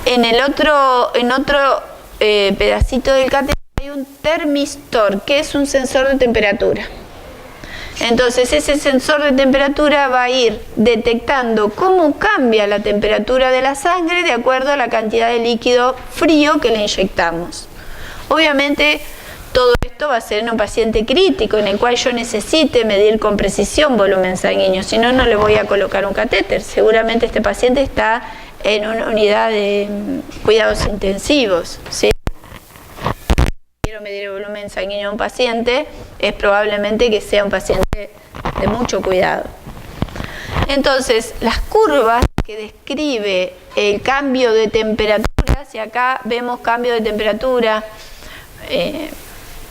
en otro pedacito del catéter hay un termistor, que es un sensor de temperatura. Entonces ese sensor de temperatura va a ir detectando cómo cambia la temperatura de la sangre de acuerdo a la cantidad de líquido frío que le inyectamos. Obviamente todo esto va a ser en un paciente crítico, en el cual yo necesite medir con precisión volumen sanguíneo, si no, no le voy a colocar un catéter. Seguramente este paciente está en una unidad de cuidados intensivos, ¿sí? Quiero medir el volumen sanguíneo de un paciente, es probablemente que sea un paciente de mucho cuidado. Entonces, las curvas que describe el cambio de temperatura, si acá vemos cambio de temperatura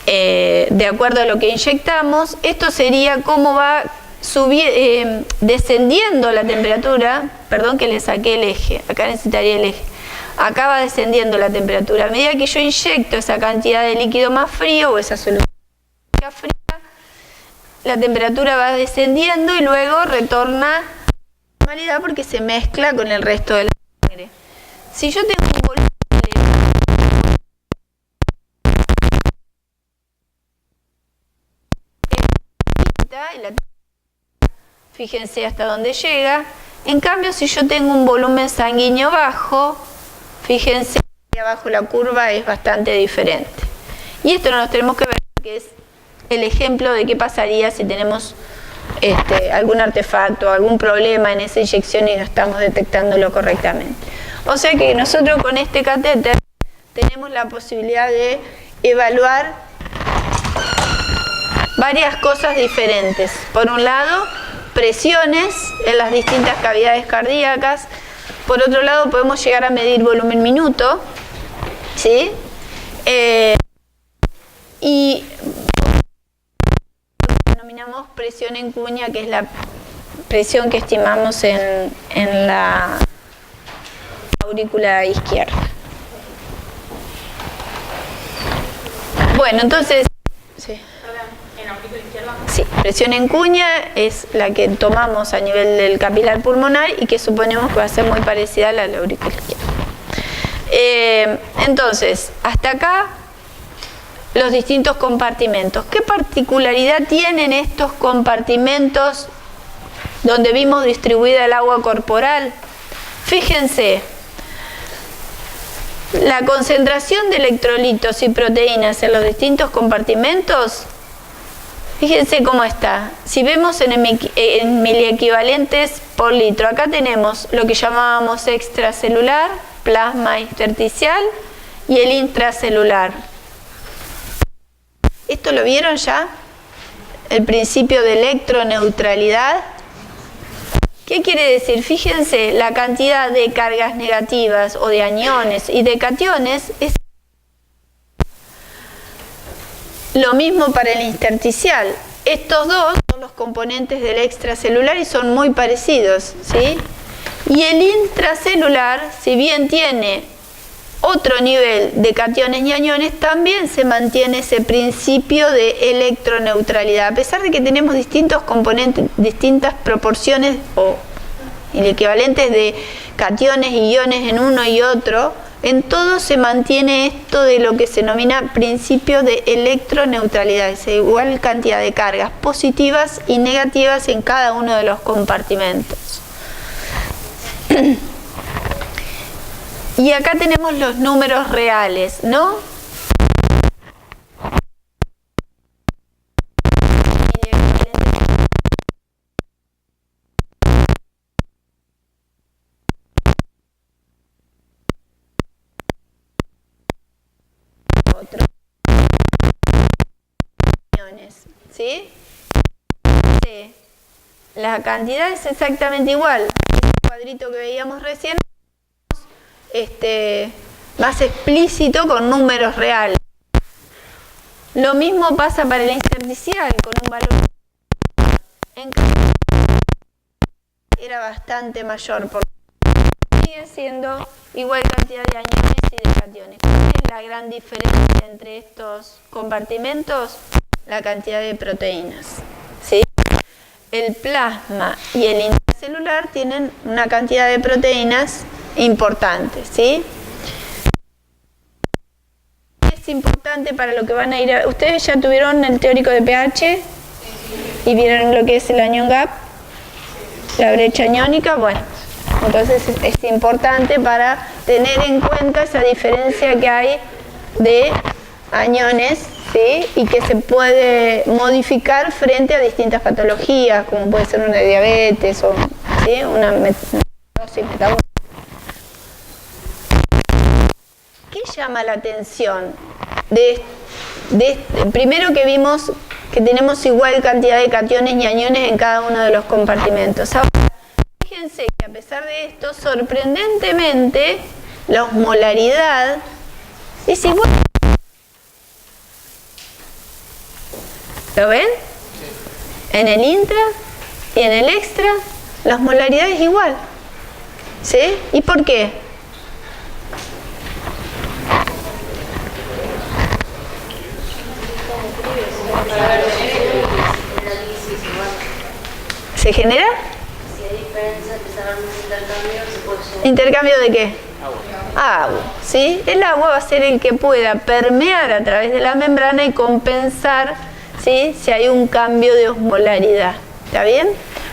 de acuerdo a lo que inyectamos, esto sería cómo va descendiendo la temperatura, perdón que le saqué el eje, acá necesitaría el eje, acá va descendiendo la temperatura. A medida que yo inyecto esa cantidad de líquido más frío o esa solución fría, la temperatura va descendiendo y luego retorna a la normalidad porque se mezcla con el resto de la sangre. Si yo tengo un volumen elevado, fíjense hasta dónde llega. En cambio, si yo tengo un volumen sanguíneo bajo, fíjense que abajo la curva es bastante diferente. Y esto no nos tenemos que ver porque es el ejemplo de qué pasaría si tenemos algún artefacto, algún problema en esa inyección y no estamos detectándolo correctamente. O sea que nosotros con este catéter tenemos la posibilidad de evaluar varias cosas diferentes. Por un lado, presiones en las distintas cavidades cardíacas. Por otro lado, podemos llegar a medir volumen minuto, ¿sí? Y denominamos presión en cuña, que es la presión que estimamos en la aurícula izquierda. Bueno, entonces, sí. ¿En la aurícula izquierda? Sí, presión en cuña es la que tomamos a nivel del capilar pulmonar y que suponemos que va a ser muy parecida a la aurícula izquierda. Entonces, hasta acá los distintos compartimentos. ¿Qué particularidad tienen estos compartimentos donde vimos distribuida el agua corporal? Fíjense, la concentración de electrolitos y proteínas en los distintos compartimentos, fíjense cómo está. Si vemos en miliequivalentes por litro, acá tenemos lo que llamábamos extracelular, plasma intersticial y el intracelular. ¿Esto lo vieron ya? El principio de electroneutralidad. ¿Qué quiere decir? Fíjense, la cantidad de cargas negativas o de aniones y de cationes es lo mismo para el intersticial. Estos dos son los componentes del extracelular y son muy parecidos, ¿sí? Y el intracelular, si bien tiene otro nivel de cationes y aniones, también se mantiene ese principio de electroneutralidad. A pesar de que tenemos distintos componentes, distintas proporciones o equivalentes de cationes y iones en uno y otro, en todo se mantiene esto de lo que se denomina principio de electroneutralidad. Es igual cantidad de cargas positivas y negativas en cada uno de los compartimentos. Y acá tenemos los números reales, ¿no? Otro. ¿Sí? Sí. La cantidad es exactamente igual. El cuadrito que veíamos recién, más explícito con números reales. Lo mismo pasa para el intersticial con un valor en cambio era bastante mayor, porque sigue siendo igual cantidad de aniones y de cationes. ¿Cuál es la gran diferencia entre estos compartimentos? La cantidad de proteínas, ¿sí? El plasma y el intracelular tienen una cantidad de proteínas importante, ¿sí? Es importante para lo que van a ir a... ¿Ustedes ya tuvieron el teórico de pH? ¿Y vieron lo que es el anion gap? La brecha aniónica. Bueno, entonces es importante para tener en cuenta esa diferencia que hay de aniones, ¿sí? Y que se puede modificar frente a distintas patologías, como puede ser una diabetes o, ¿sí? Una metabólica. ¿Qué llama la atención? Primero que vimos que tenemos igual cantidad de cationes y aniones en cada uno de los compartimentos. Ahora, fíjense que a pesar de esto, sorprendentemente, la osmolaridad es igual. ¿Lo ven? En el intra Y en el extra, la osmolaridad es igual. ¿Sí? ¿Y por qué? ¿Se genera? Si hay diferencia entre saber un intercambio, se puede llevar. ¿Intercambio de qué? Agua. ¿Sí? El agua va a ser el que pueda permear a través de la membrana y compensar, ¿sí?, si hay un cambio de osmolaridad. ¿Está bien?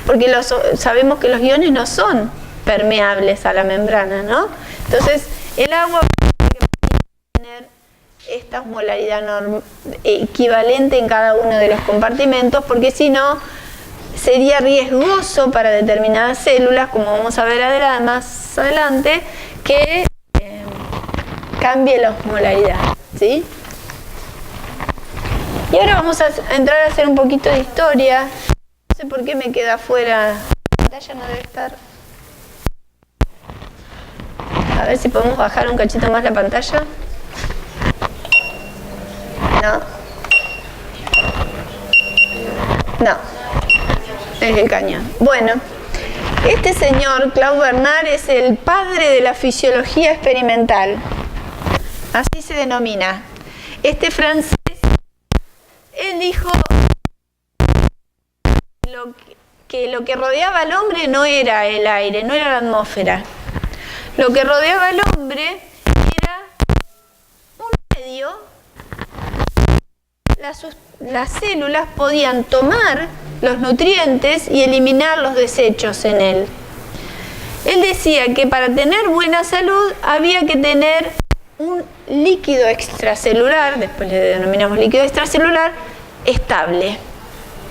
Porque sabemos que los iones no son permeables a la membrana, ¿no? Entonces, el agua va a tener esta osmolaridad equivalente en cada uno de los compartimentos, porque si no, sería riesgoso para determinadas células, como vamos a ver más adelante, que cambie la osmolaridad, ¿sí? Y ahora vamos a entrar a hacer un poquito de historia. No sé por qué me queda afuera. La pantalla no debe estar. A ver si podemos bajar un cachito más la pantalla. No. Es el cañón. Bueno, este señor, Claude Bernard, es el padre de la fisiología experimental. Así se denomina. Este francés, él dijo que lo que rodeaba al hombre no era el aire, no era la atmósfera. Lo que rodeaba al hombre era un medio. Las células podían tomar los nutrientes y eliminar los desechos en él. Él decía que para tener buena salud había que tener un líquido extracelular, después le denominamos líquido extracelular, estable.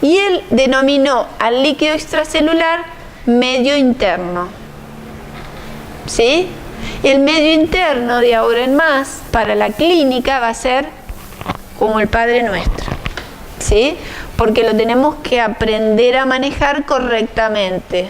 Y él denominó al líquido extracelular medio interno. ¿Sí? El medio interno de ahora en más para la clínica va a ser como el Padre Nuestro. ¿Sí? Porque lo tenemos que aprender a manejar correctamente.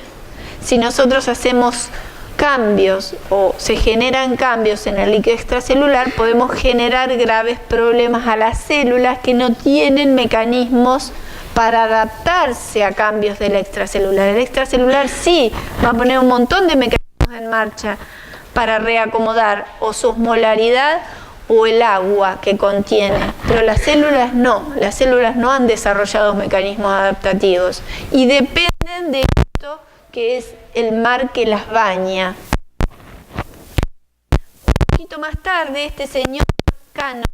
Si nosotros hacemos cambios o se generan cambios en el líquido extracelular, podemos generar graves problemas a las células que no tienen mecanismos para adaptarse a cambios del extracelular. El extracelular sí va a poner un montón de mecanismos en marcha para reacomodar o su osmolaridad o el agua que contiene, pero las células no han desarrollado mecanismos adaptativos y dependen de esto que es el mar que las baña. Un poquito más tarde, este señor Cannon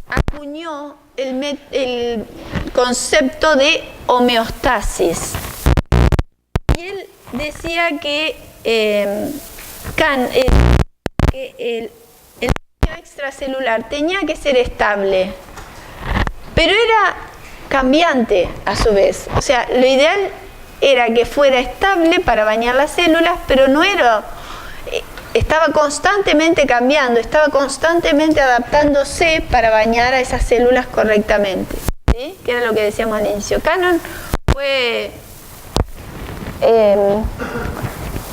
acuñó el concepto de homeostasis. Y él decía que el medio extracelular tenía que ser estable, pero era cambiante a su vez. O sea, lo ideal era que fuera estable para bañar las células, pero no era... Estaba constantemente cambiando, estaba constantemente adaptándose para bañar a esas células correctamente, ¿sí? Que era lo que decíamos al inicio. Cannon fue en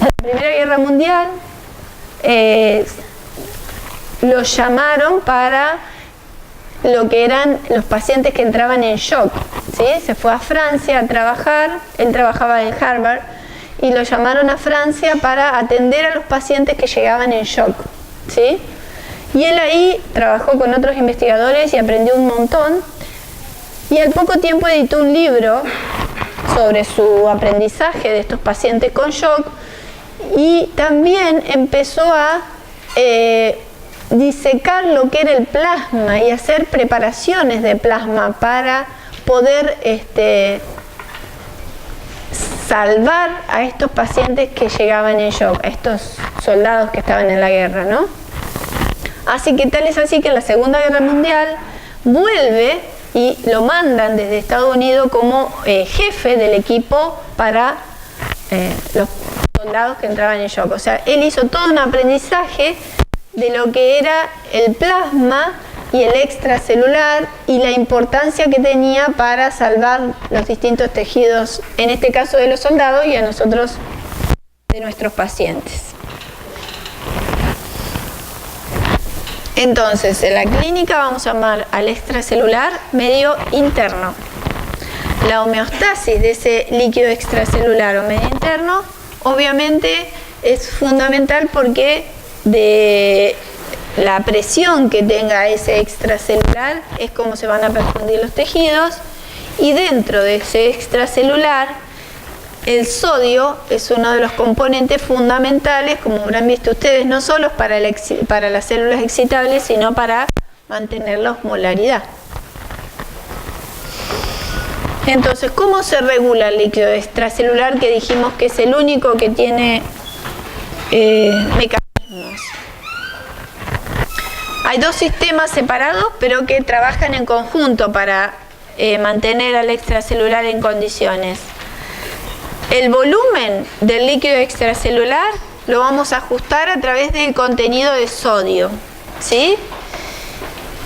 la Primera Guerra Mundial, lo llamaron para lo que eran los pacientes que entraban en shock, ¿sí? Se fue a Francia a trabajar, él trabajaba en Harvard, y lo llamaron a Francia para atender a los pacientes que llegaban en shock, ¿sí? Y él ahí trabajó con otros investigadores y aprendió un montón, y al poco tiempo editó un libro sobre su aprendizaje de estos pacientes con shock, y también empezó a disecar lo que era el plasma y hacer preparaciones de plasma para poder salvar a estos pacientes que llegaban en shock, a estos soldados que estaban en la guerra, ¿no? Así que tal es así que en la Segunda Guerra Mundial vuelve y lo mandan desde Estados Unidos como jefe del equipo para los soldados que entraban en shock. O sea, él hizo todo un aprendizaje de lo que era el plasma y el extracelular y la importancia que tenía para salvar los distintos tejidos, en este caso de los soldados y a nosotros de nuestros pacientes. Entonces, en la clínica vamos a llamar al extracelular medio interno. la homeostasis de ese líquido extracelular o medio interno, obviamente es fundamental porque de la presión que tenga ese extracelular es como se van a perfundir los tejidos, y dentro de ese extracelular el sodio es uno de los componentes fundamentales, como habrán visto ustedes, no solo para las células excitables, sino para mantener la osmolaridad. Entonces, ¿cómo se regula el líquido extracelular, que dijimos que es el único que tiene mecanismos? Hay dos sistemas separados, pero que trabajan en conjunto para mantener al extracelular en condiciones. El volumen del líquido extracelular lo vamos a ajustar a través del contenido de sodio, ¿sí?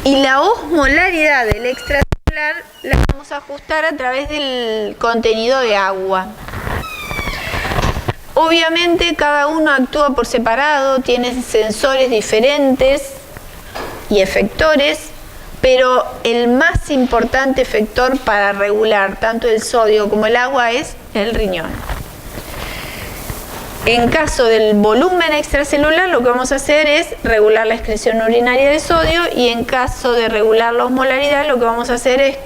Y la osmolaridad del extracelular la vamos a ajustar a través del contenido de agua. Obviamente cada uno actúa por separado, tiene sensores diferentes y efectores, pero el más importante efector para regular tanto el sodio como el agua es el riñón. En caso del volumen extracelular, lo que vamos a hacer es regular la excreción urinaria de sodio, y en caso de regular la osmolaridad, lo que vamos a hacer es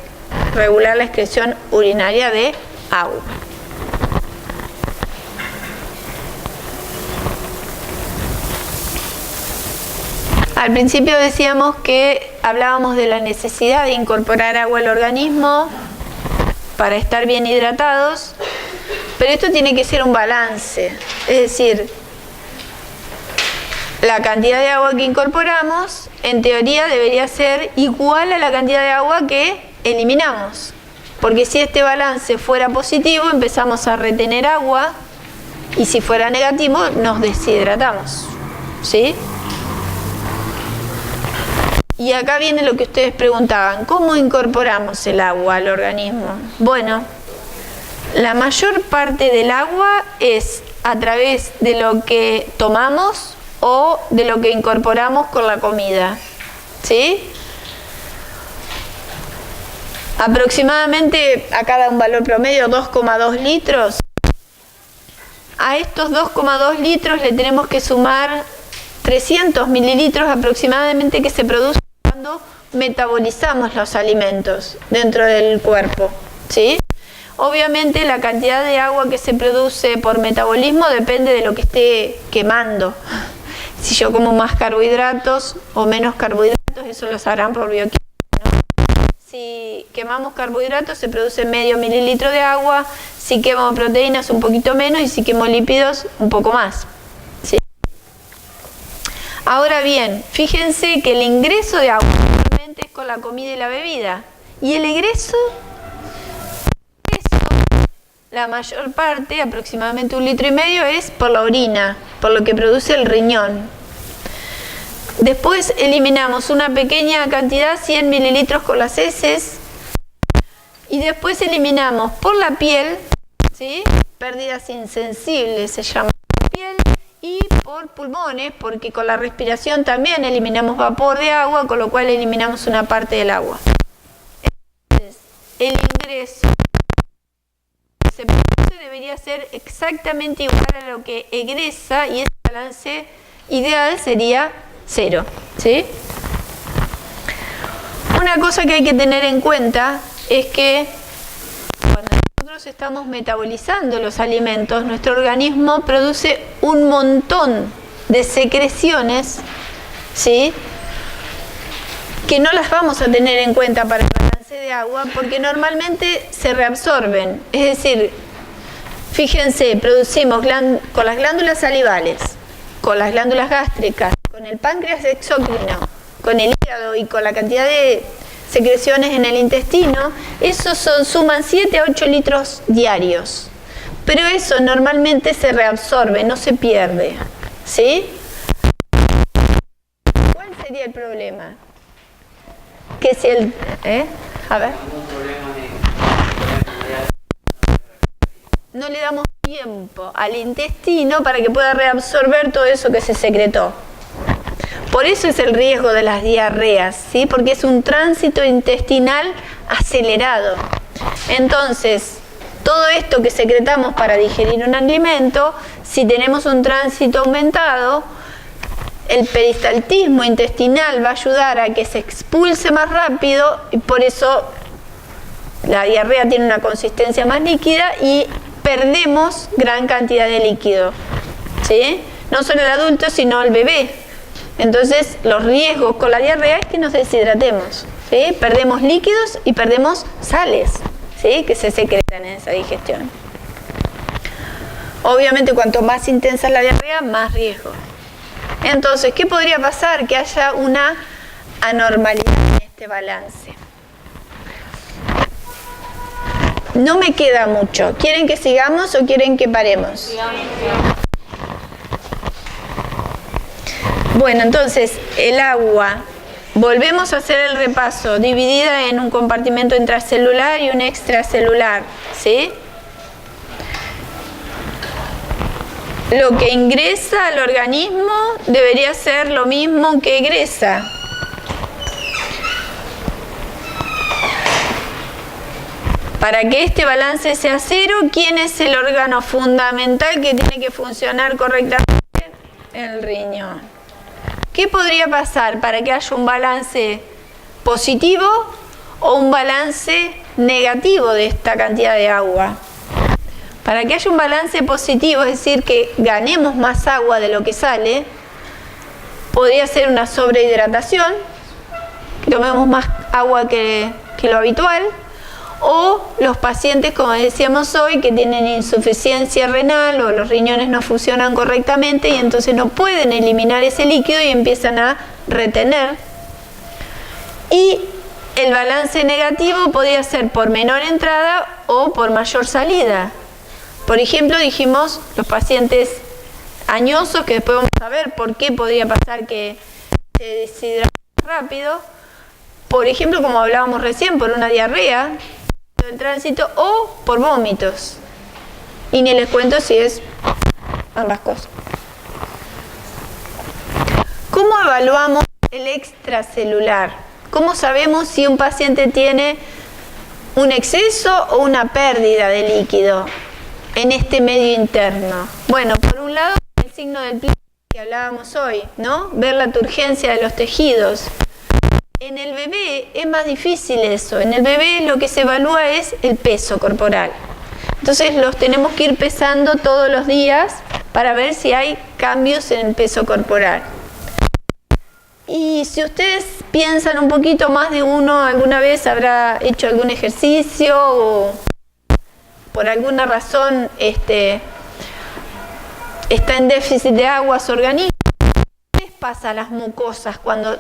regular la excreción urinaria de agua. Al principio decíamos que hablábamos de la necesidad de incorporar agua al organismo para estar bien hidratados, pero esto tiene que ser un balance, es decir, la cantidad de agua que incorporamos en teoría debería ser igual a la cantidad de agua que eliminamos, porque si este balance fuera positivo empezamos a retener agua, y si fuera negativo nos deshidratamos, ¿sí? Y acá viene lo que ustedes preguntaban: ¿cómo incorporamos el agua al organismo? Bueno, la mayor parte del agua es a través de lo que tomamos o de lo que incorporamos con la comida, ¿sí? Aproximadamente, acá da un valor promedio, 2,2 litros. A estos 2,2 litros le tenemos que sumar 300 mililitros aproximadamente, que se producen cuando metabolizamos los alimentos dentro del cuerpo, ¿sí? Obviamente la cantidad de agua que se produce por metabolismo depende de lo que esté quemando. Si yo como más carbohidratos o menos carbohidratos, eso lo sabrán por bioquímica, ¿no? Si quemamos carbohidratos se produce medio mililitro de agua, si quemo proteínas un poquito menos, y si quemo lípidos un poco más, ¿sí? Ahora bien, fíjense que el ingreso de agua normalmente es con la comida y la bebida, y el egreso, la mayor parte, aproximadamente 1,5 litros, es por la orina, por lo que produce el riñón. Después eliminamos una pequeña cantidad, 100 mililitros, con las heces, y después eliminamos por la piel, ¿sí? Pérdidas insensibles se llama la piel, y por pulmones, porque con la respiración también eliminamos vapor de agua, con lo cual eliminamos una parte del agua. Entonces, el ingreso que se produce debería ser exactamente igual a lo que egresa, y ese balance ideal sería 0, ¿sí? Una cosa que hay que tener en cuenta es que cuando nosotros estamos metabolizando los alimentos, nuestro organismo produce un montón de secreciones, ¿sí? Que no las vamos a tener en cuenta para el balance de agua, porque normalmente se reabsorben. Es decir, fíjense, producimos con las glándulas salivales, con las glándulas gástricas, con el páncreas exócrino, con el hígado y con la cantidad de secreciones en el intestino, esos suman 7 a 8 litros diarios. Pero eso normalmente se reabsorbe, no se pierde, ¿sí? ¿Cuál sería el problema? Que si el... A ver. No le damos tiempo al intestino para que pueda reabsorber todo eso que se secretó. Por eso es el riesgo de las diarreas, ¿sí? Porque es un tránsito intestinal acelerado. Entonces, todo esto que secretamos para digerir un alimento, si tenemos un tránsito aumentado, el peristaltismo intestinal va a ayudar a que se expulse más rápido y por eso la diarrea tiene una consistencia más líquida y perdemos gran cantidad de líquido, ¿sí? No solo el adulto, sino el bebé. Entonces, los riesgos con la diarrea es que nos deshidratemos, ¿sí? Perdemos líquidos y perdemos sales, ¿sí? Que se secretan en esa digestión. Obviamente, cuanto más intensa es la diarrea, más riesgo. Entonces, ¿qué podría pasar? Que haya una anormalidad en este balance. No me queda mucho. ¿Quieren que sigamos o quieren que paremos? Bueno, entonces, el agua. Volvemos a hacer el repaso. Dividida en un compartimento intracelular y un extracelular, ¿sí? Lo que ingresa al organismo debería ser lo mismo que egresa. Para que este balance sea cero, ¿quién es el órgano fundamental que tiene que funcionar correctamente? El riñón. ¿Qué podría pasar para que haya un balance positivo o un balance negativo de esta cantidad de agua? Para que haya un balance positivo, es decir, que ganemos más agua de lo que sale, podría ser una sobrehidratación, que tomemos más agua que lo habitual, o los pacientes, como decíamos hoy, que tienen insuficiencia renal o los riñones no funcionan correctamente y entonces no pueden eliminar ese líquido y empiezan a retener. Y el balance negativo podría ser por menor entrada o por mayor salida. Por ejemplo, dijimos los pacientes añosos, que después vamos a ver por qué podría pasar que se deshidraten rápido. Por ejemplo, como hablábamos recién, por una diarrea del tránsito o por vómitos. Y ni les cuento si es ambas cosas. ¿Cómo evaluamos el extracelular? ¿Cómo sabemos si un paciente tiene un exceso o una pérdida de líquido en este medio interno? Bueno, por un lado, el signo del pliegue que hablábamos hoy, ¿no? Ver la turgencia de los tejidos. En el bebé es más difícil eso. En el bebé lo que se evalúa es el peso corporal. Entonces los tenemos que ir pesando todos los días para ver si hay cambios en el peso corporal. Y si ustedes piensan un poquito, más de uno alguna vez habrá hecho algún ejercicio o por alguna razón está en déficit de agua su organismo. ¿Qué les pasa a las mucosas cuando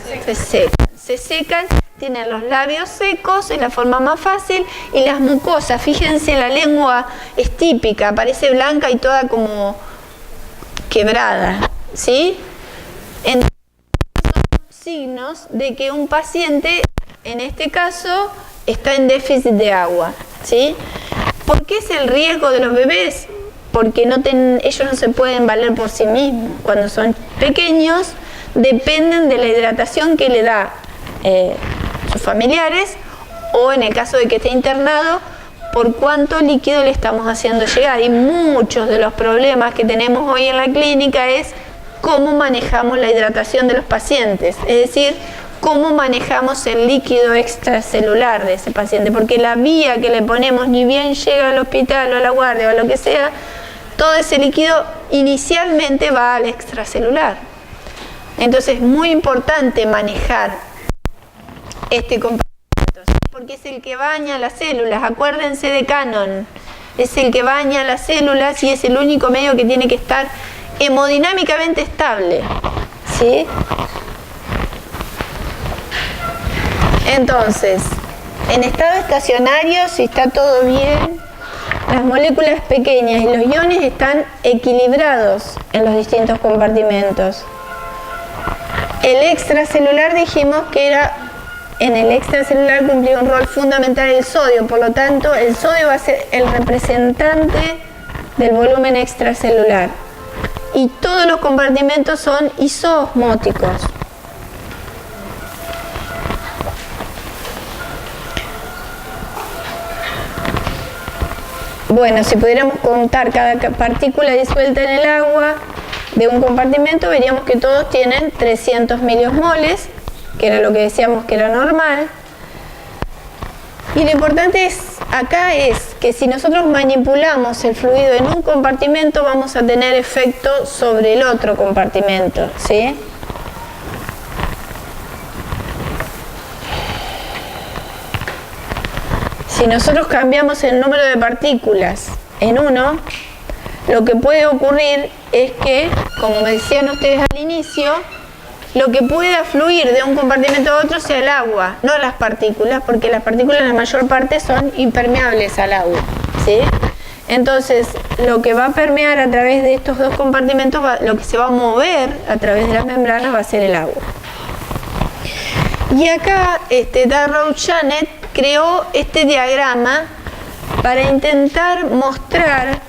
se secan? Se secan, tienen los labios secos, es la forma más fácil, y las mucosas, fíjense, la lengua es típica, parece blanca y toda como quebrada, ¿sí? Entonces, son signos de que un paciente, en este caso, está en déficit de agua, ¿sí? ¿Por qué es el riesgo de los bebés? Porque ellos no se pueden valer por sí mismos. Cuando son pequeños, dependen de la hidratación que le da sus familiares, o en el caso de que esté internado, por cuánto líquido le estamos haciendo llegar. Y muchos de los problemas que tenemos hoy en la clínica es cómo manejamos la hidratación de los pacientes, es decir, cómo manejamos el líquido extracelular de ese paciente, porque la vía que le ponemos, ni bien llega al hospital o a la guardia o a lo que sea, todo ese líquido inicialmente va al extracelular. Entonces es muy importante manejar este compartimento, ¿sí? Porque es el que baña las células. Acuérdense de Cannon, es el que baña las células y es el único medio que tiene que estar hemodinámicamente estable, ¿sí? Entonces, en estado estacionario, si está todo bien, las moléculas pequeñas y los iones están equilibrados en los distintos compartimentos. El extracelular dijimos que en el extracelular cumplía un rol fundamental el sodio, por lo tanto el sodio va a ser el representante del volumen extracelular. Y todos los compartimentos son isoosmóticos. Bueno, si pudiéramos contar cada partícula disuelta en el agua de un compartimento, veríamos que todos tienen 300 miliosmoles, que era lo que decíamos que era normal. Y lo importante acá es que si nosotros manipulamos el fluido en un compartimento, vamos a tener efecto sobre el otro compartimento, ¿sí? Si nosotros cambiamos el número de partículas en 1, lo que puede ocurrir es que, como me decían ustedes al inicio, lo que pueda fluir de un compartimento a otro sea el agua, no las partículas, porque las partículas en la mayor parte son impermeables al agua, ¿sí? Entonces, lo que va a permear a través de estos dos compartimentos, lo que se va a mover a través de las membranas va a ser el agua. Y acá, Darrow-Janet creó este diagrama para intentar mostrar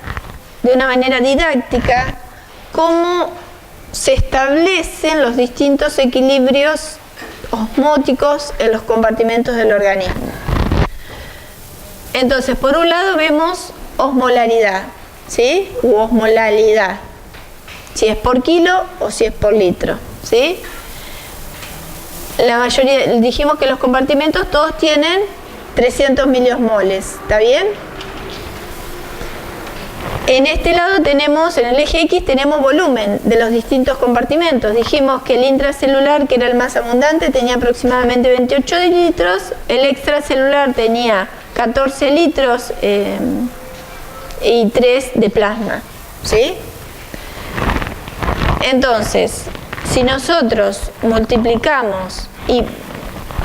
de una manera didáctica cómo se establecen los distintos equilibrios osmóticos en los compartimentos del organismo. Entonces, por un lado vemos osmolaridad, ¿sí? U osmolalidad, si es por kilo o si es por litro, ¿sí? La mayoría, dijimos que los compartimentos todos tienen 300 miliosmoles, ¿está bien? En este lado tenemos, en el eje X, tenemos volumen de los distintos compartimentos. Dijimos que el intracelular, que era el más abundante, tenía aproximadamente 28 litros, el extracelular tenía 14 litros y 3 de plasma, ¿sí? Entonces, si nosotros multiplicamos, y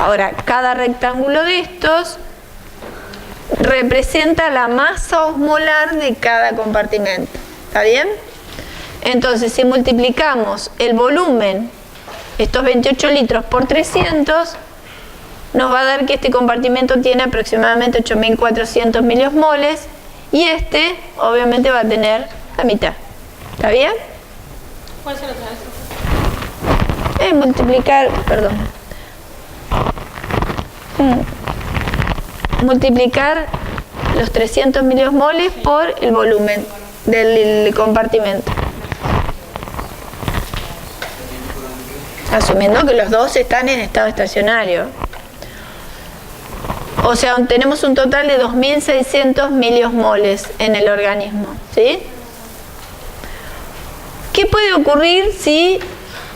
ahora cada rectángulo de estos representa la masa osmolar de cada compartimento, ¿está bien? Entonces, si multiplicamos el volumen, estos 28 litros por 300, nos va a dar que este compartimento tiene aproximadamente 8.400 miliosmoles y este, obviamente, va a tener la mitad, ¿está bien? ¿Cuál es el otro? Multiplicar los 300 miliosmoles por el volumen del compartimento. Asumiendo que los dos están en estado estacionario. O sea, tenemos un total de 2.600 miliosmoles en el organismo, ¿sí? ¿Qué puede ocurrir si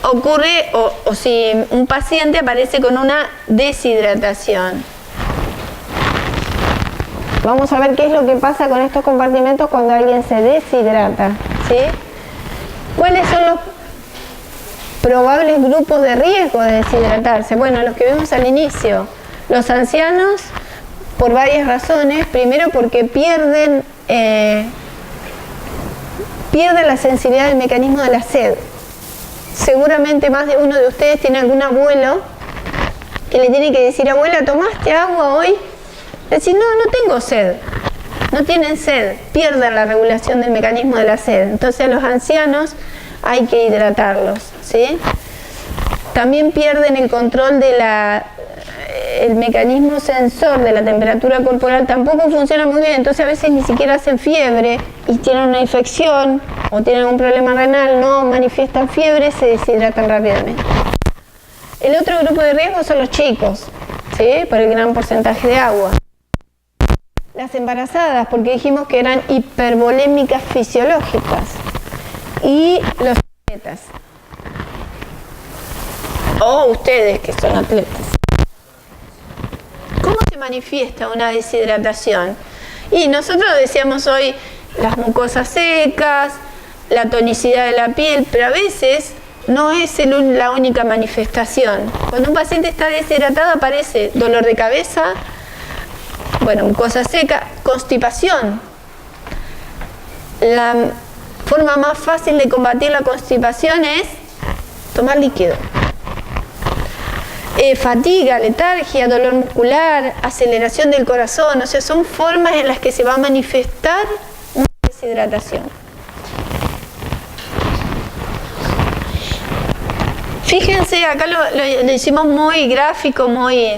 ocurre o si un paciente aparece con una deshidratación? Vamos a ver qué es lo que pasa con estos compartimentos cuando alguien se deshidrata, ¿sí? ¿Cuáles son los probables grupos de riesgo de deshidratarse? Bueno, los que vimos al inicio. Los ancianos, por varias razones. Primero, porque pierden la sensibilidad del mecanismo de la sed. Seguramente más de uno de ustedes tiene algún abuelo que le tiene que decir: abuela, ¿tomaste agua hoy? Decir: no tengo sed. No tienen sed, pierden la regulación del mecanismo de la sed. Entonces, a los ancianos hay que hidratarlos, ¿sí? También pierden el control de el mecanismo sensor de la temperatura corporal, tampoco funciona muy bien. Entonces, a veces ni siquiera hacen fiebre y tienen una infección o tienen un problema renal, no manifiestan fiebre, se deshidratan rápidamente. El otro grupo de riesgo son los chicos, ¿sí? Por el gran porcentaje de agua. Las embarazadas, porque dijimos que eran hipervolémicas fisiológicas. Y los atletas. O ustedes que son atletas. ¿Cómo se manifiesta una deshidratación? Y nosotros decíamos hoy las mucosas secas, la tonicidad de la piel, pero a veces no es la única manifestación. Cuando un paciente está deshidratado aparece dolor de cabeza, mucosa seca, constipación. La forma más fácil de combatir la constipación es tomar líquido. Fatiga, letargia, dolor muscular, aceleración del corazón, o sea, son formas en las que se va a manifestar una deshidratación. Fíjense, acá lo hicimos muy gráfico, muy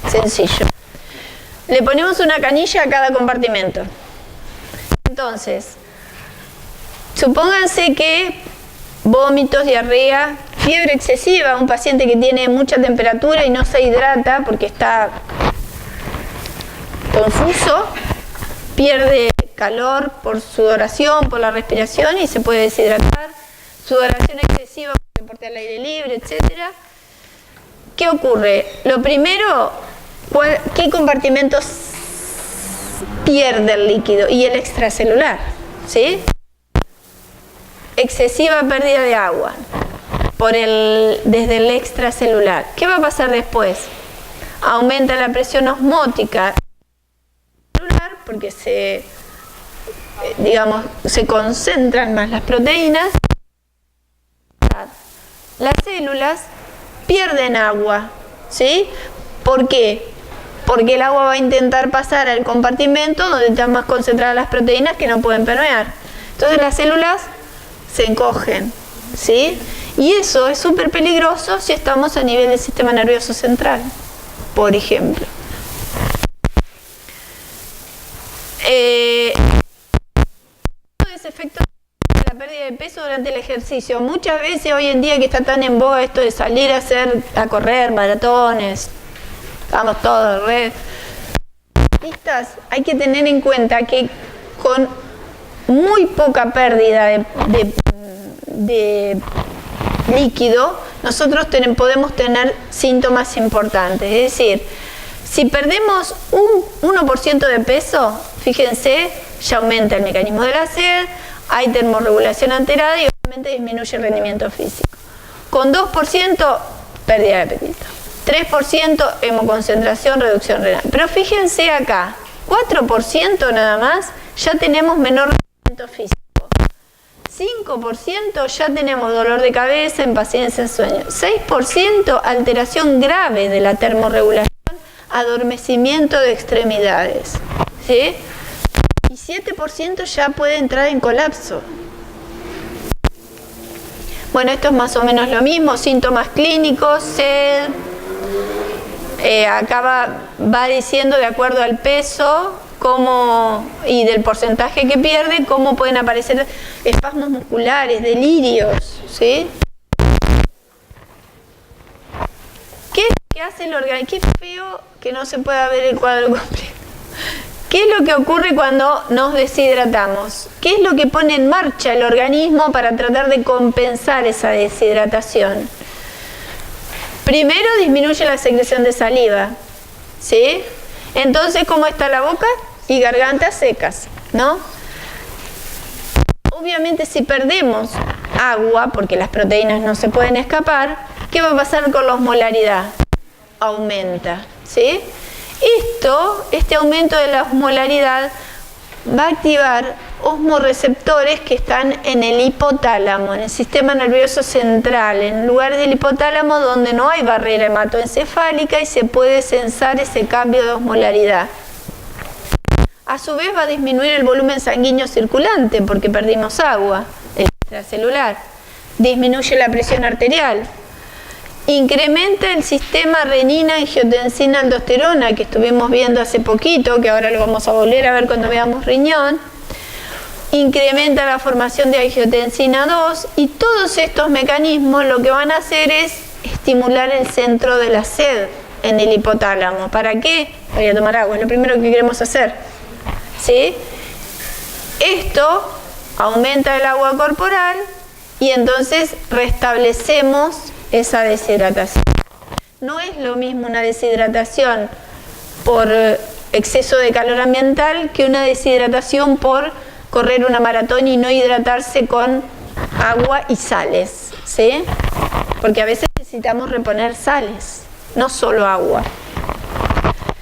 sencillo. Le ponemos una canilla a cada compartimento. Entonces, supónganse que vómitos, diarrea, fiebre excesiva, un paciente que tiene mucha temperatura y no se hidrata porque está confuso, pierde calor por sudoración, por la respiración y se puede deshidratar, sudoración excesiva por deporte al aire libre, etc. ¿Qué ocurre? Lo primero, ¿qué compartimentos pierde el líquido? Y el extracelular, ¿sí? Excesiva pérdida de agua desde el extracelular. ¿Qué va a pasar después? Aumenta la presión osmótica celular porque se concentran más las proteínas. Las células pierden agua, ¿sí? ¿Por qué? Porque el agua va a intentar pasar al compartimento donde están más concentradas las proteínas que no pueden permear. Entonces las células se encogen, ¿sí? Y eso es súper peligroso si estamos a nivel del sistema nervioso central, por ejemplo. Ese efecto de la pérdida de peso durante el ejercicio. Muchas veces hoy en día que está tan en boga esto de salir a correr maratones, estamos todos listas, hay que tener en cuenta que con muy poca pérdida de líquido, nosotros podemos tener síntomas importantes. Es decir, si perdemos un 1% de peso, fíjense, ya aumenta el mecanismo de la sed, hay termorregulación alterada y obviamente disminuye el rendimiento físico. Con 2%, pérdida de apetito. 3% hemoconcentración, reducción renal. Pero fíjense acá, 4% nada más, ya tenemos menor rendimiento físico. 5% ya tenemos dolor de cabeza, impaciencia, sueño. 6% alteración grave de la termorregulación, adormecimiento de extremidades, ¿sí? Y 7% ya puede entrar en colapso. Bueno, esto es más o menos lo mismo, síntomas clínicos, sed. Acá va diciendo de acuerdo al peso y del porcentaje que pierde, cómo pueden aparecer espasmos musculares, delirios, ¿sí? ¿Qué es lo que hace el organismo? Qué feo que no se pueda ver el cuadro completo. ¿Qué es lo que ocurre cuando nos deshidratamos? ¿Qué es lo que pone en marcha el organismo para tratar de compensar esa deshidratación? Primero disminuye la secreción de saliva, ¿sí? Entonces, ¿cómo está la boca? Y garganta secas, ¿no? Obviamente si perdemos agua, porque las proteínas no se pueden escapar, ¿qué va a pasar con la osmolaridad? Aumenta, ¿sí? Este aumento de la osmolaridad va a activar osmorreceptores que están en el hipotálamo, en el sistema nervioso central, en lugares del hipotálamo donde no hay barrera hematoencefálica y se puede sensar ese cambio de osmolaridad. A su vez va a disminuir el volumen sanguíneo circulante porque perdimos agua, el extracelular. Disminuye la presión arterial. Incrementa el sistema renina, angiotensina, aldosterona que estuvimos viendo hace poquito, que ahora lo vamos a volver a ver cuando veamos riñón. Incrementa la formación de angiotensina 2 y todos estos mecanismos lo que van a hacer es estimular el centro de la sed en el hipotálamo. ¿Para qué? Voy a tomar agua, es lo primero que queremos hacer, ¿sí? Esto aumenta el agua corporal y entonces restablecemos esa deshidratación. No es lo mismo una deshidratación por exceso de calor ambiental que una deshidratación por correr una maratón y no hidratarse con agua y sales, ¿sí? Porque a veces necesitamos reponer sales, no solo agua.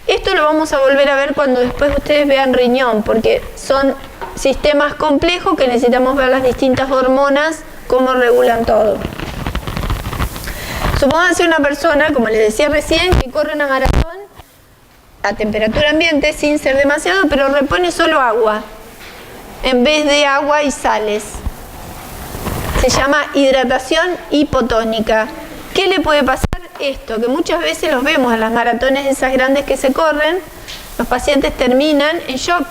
Esto lo vamos a volver a ver cuando después ustedes vean riñón, porque son sistemas complejos que necesitamos ver las distintas hormonas, cómo regulan todo. Supónganse una persona, como les decía recién, que corre una maratón a temperatura ambiente sin ser demasiado, pero repone solo agua en vez de agua y sales. Se llama hidratación hipotónica. ¿Qué le puede pasar? Esto, que muchas veces los vemos en las maratones esas grandes que se corren, los pacientes terminan en shock,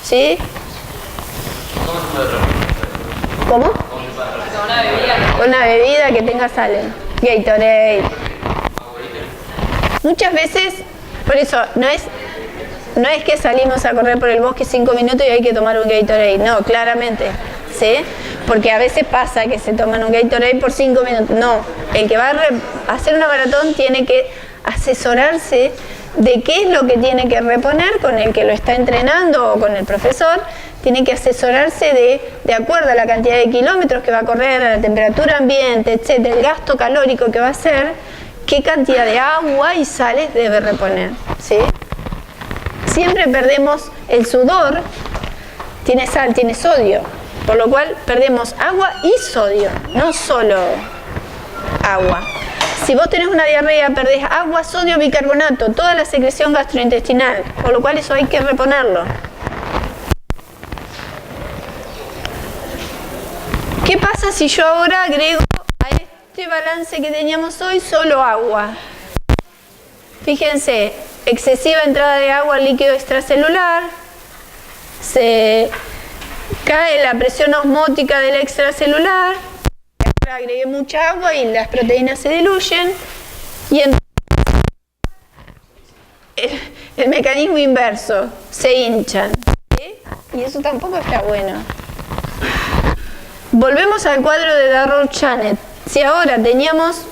¿sí? ¿Cómo? Una bebida que tenga sal. Gatorade. Muchas veces, por eso, no es que salimos a correr por el bosque 5 minutos y hay que tomar un Gatorade. No, claramente. ¿Sí? Porque a veces pasa que se toman un Gatorade por 5 minutos. No, el que va a hacer una maratón tiene que asesorarse de qué es lo que tiene que reponer con el que lo está entrenando o con el profesor. Tiene que asesorarse de acuerdo a la cantidad de kilómetros que va a correr, a la temperatura ambiente, etc., el gasto calórico que va a hacer, qué cantidad de agua y sales debe reponer. ¿Sí? Siempre perdemos el sudor, tiene sal, tiene sodio, por lo cual perdemos agua y sodio, no solo agua. Si vos tenés una diarrea, perdés agua, sodio, bicarbonato, toda la secreción gastrointestinal, por lo cual eso hay que reponerlo. ¿Qué pasa si yo ahora agrego a este balance que teníamos hoy solo agua? Fíjense, excesiva entrada de agua al líquido extracelular, se cae la presión osmótica del extracelular, ahora agregué mucha agua y las proteínas se diluyen, y el mecanismo inverso, se hinchan, ¿sí? Y eso tampoco está bueno. Volvemos al cuadro de Darrow-Chanet. Si ahora teníamos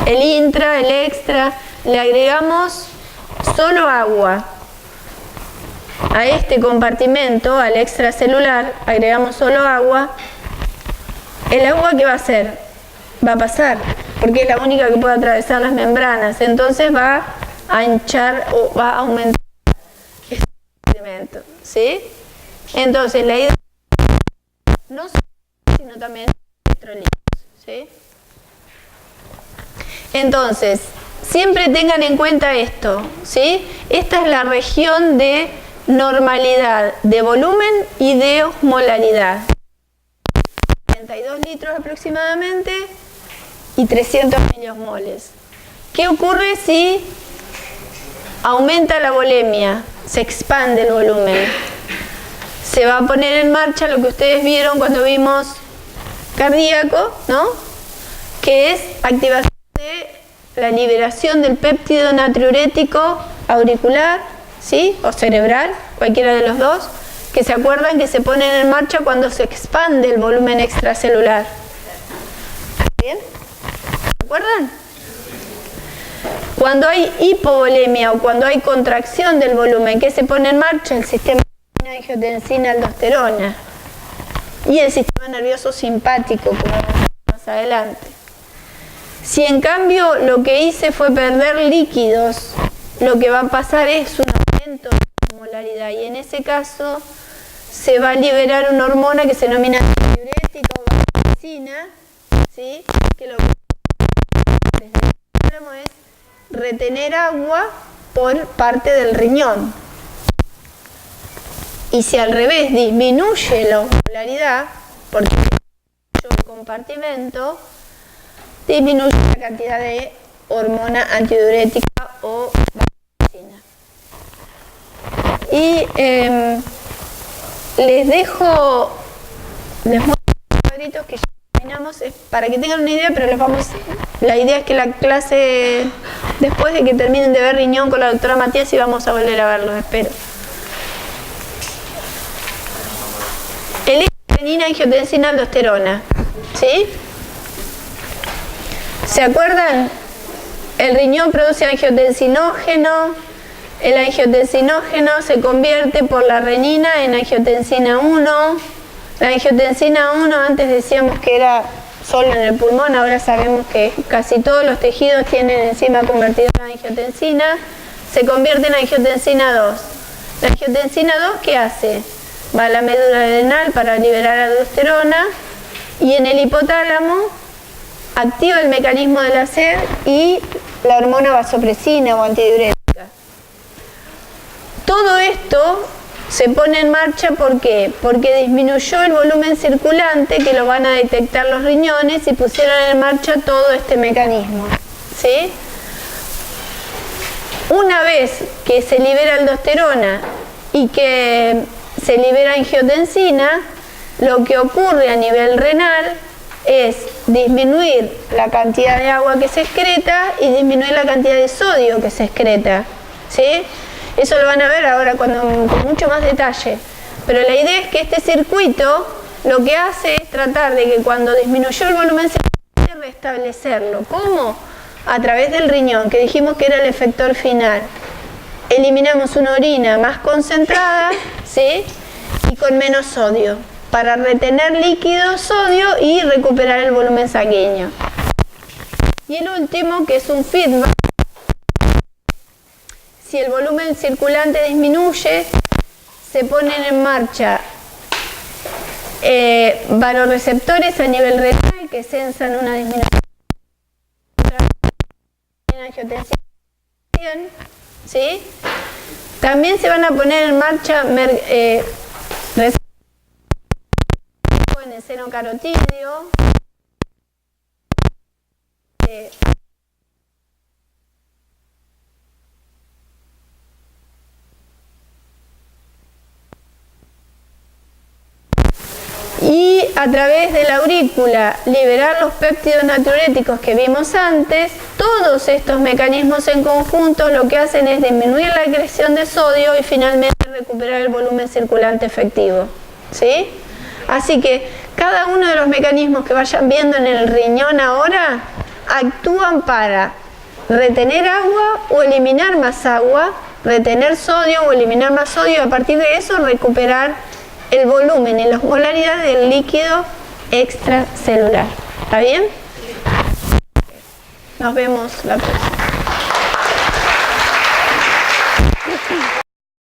el intra, el extra, le agregamos solo agua a este compartimento, al extracelular, agregamos solo agua, ¿el agua qué va a hacer? Va a pasar, porque es la única que puede atravesar las membranas, entonces va a hinchar o va a aumentar este compartimento, ¿sí? Entonces la idea no sino también electrolitos, ¿sí? Entonces, siempre tengan en cuenta esto, ¿sí? Esta es la región de normalidad, de volumen y de osmolaridad. 32 litros aproximadamente y 300 miliosmoles. ¿Qué ocurre si aumenta la volemia? Se expande el volumen. Se va a poner en marcha lo que ustedes vieron cuando vimos cardíaco, ¿no? Que es activación de la liberación del péptido natriurético auricular, ¿sí? O cerebral, cualquiera de los dos, que se acuerdan que se ponen en marcha cuando se expande el volumen extracelular. ¿Bien? ¿Se acuerdan? Cuando hay hipovolemia o cuando hay contracción del volumen, ¿qué se pone en marcha? El sistema de angiotensina-aldosterona y el sistema nervioso simpático, como vamos a ver más adelante. Si en cambio lo que hice fue perder líquidos, lo que va a pasar es un aumento de osmolaridad y en ese caso se va a liberar una hormona que se denomina diurética o vancomicina, ¿sí? Que lo que es retener agua por parte del riñón. Y si al revés disminuye la osmolaridad, porque el compartimento, disminuye la cantidad de hormona antidiurética o vancomicina. Y les muestro los cuadritos que ya terminamos para que tengan una idea, pero la idea es que la clase, después de que terminen de ver riñón con la doctora Matías, y vamos a volver a verlos, espero. El renina, angiotensina, aldosterona, ¿sí? ¿Se acuerdan? El riñón produce angiotensinógeno, el angiotensinógeno se convierte por la renina en angiotensina 1. La angiotensina 1 antes decíamos que era solo en el pulmón, ahora sabemos que casi todos los tejidos tienen enzima convertidora de angiotensina, se convierte en angiotensina 2. La angiotensina 2, ¿qué hace? Va a la médula adrenal para liberar aldosterona y en el hipotálamo activa el mecanismo de la sed y la hormona vasopresina o antidiurética. Todo esto se pone en marcha, ¿por qué? Porque disminuyó el volumen circulante, que lo van a detectar los riñones, y pusieron en marcha todo este mecanismo, ¿sí? Una vez que se libera aldosterona y que se libera angiotensina, lo que ocurre a nivel renal es disminuir la cantidad de agua que se excreta y disminuir la cantidad de sodio que se excreta, ¿sí? Eso lo van a ver ahora con mucho más detalle. Pero la idea es que este circuito lo que hace es tratar de que cuando disminuyó el volumen circulante restablecerlo. ¿Cómo? A través del riñón, que dijimos que era el efector final. Eliminamos una orina más concentrada, ¿sí? Y con menos sodio, para retener líquido, sodio y recuperar el volumen sanguíneo. Y el último, que es un feedback. Si el volumen circulante disminuye, se ponen en marcha vasoreceptores a nivel renal que sensan una disminución de angiotensión, ¿sí? También se van a poner en marcha receptores en el seno carotídeo, y a través de la aurícula liberar los péptidos natriuréticos que vimos antes. Todos estos mecanismos en conjunto lo que hacen es disminuir la excreción de sodio y finalmente recuperar el volumen circulante efectivo, ¿sí? Así que cada uno de los mecanismos que vayan viendo en el riñón ahora actúan para retener agua o eliminar más agua, retener sodio o eliminar más sodio, y a partir de eso recuperar el volumen y la osmolaridad del líquido extracelular. ¿Está bien? Nos vemos la próxima.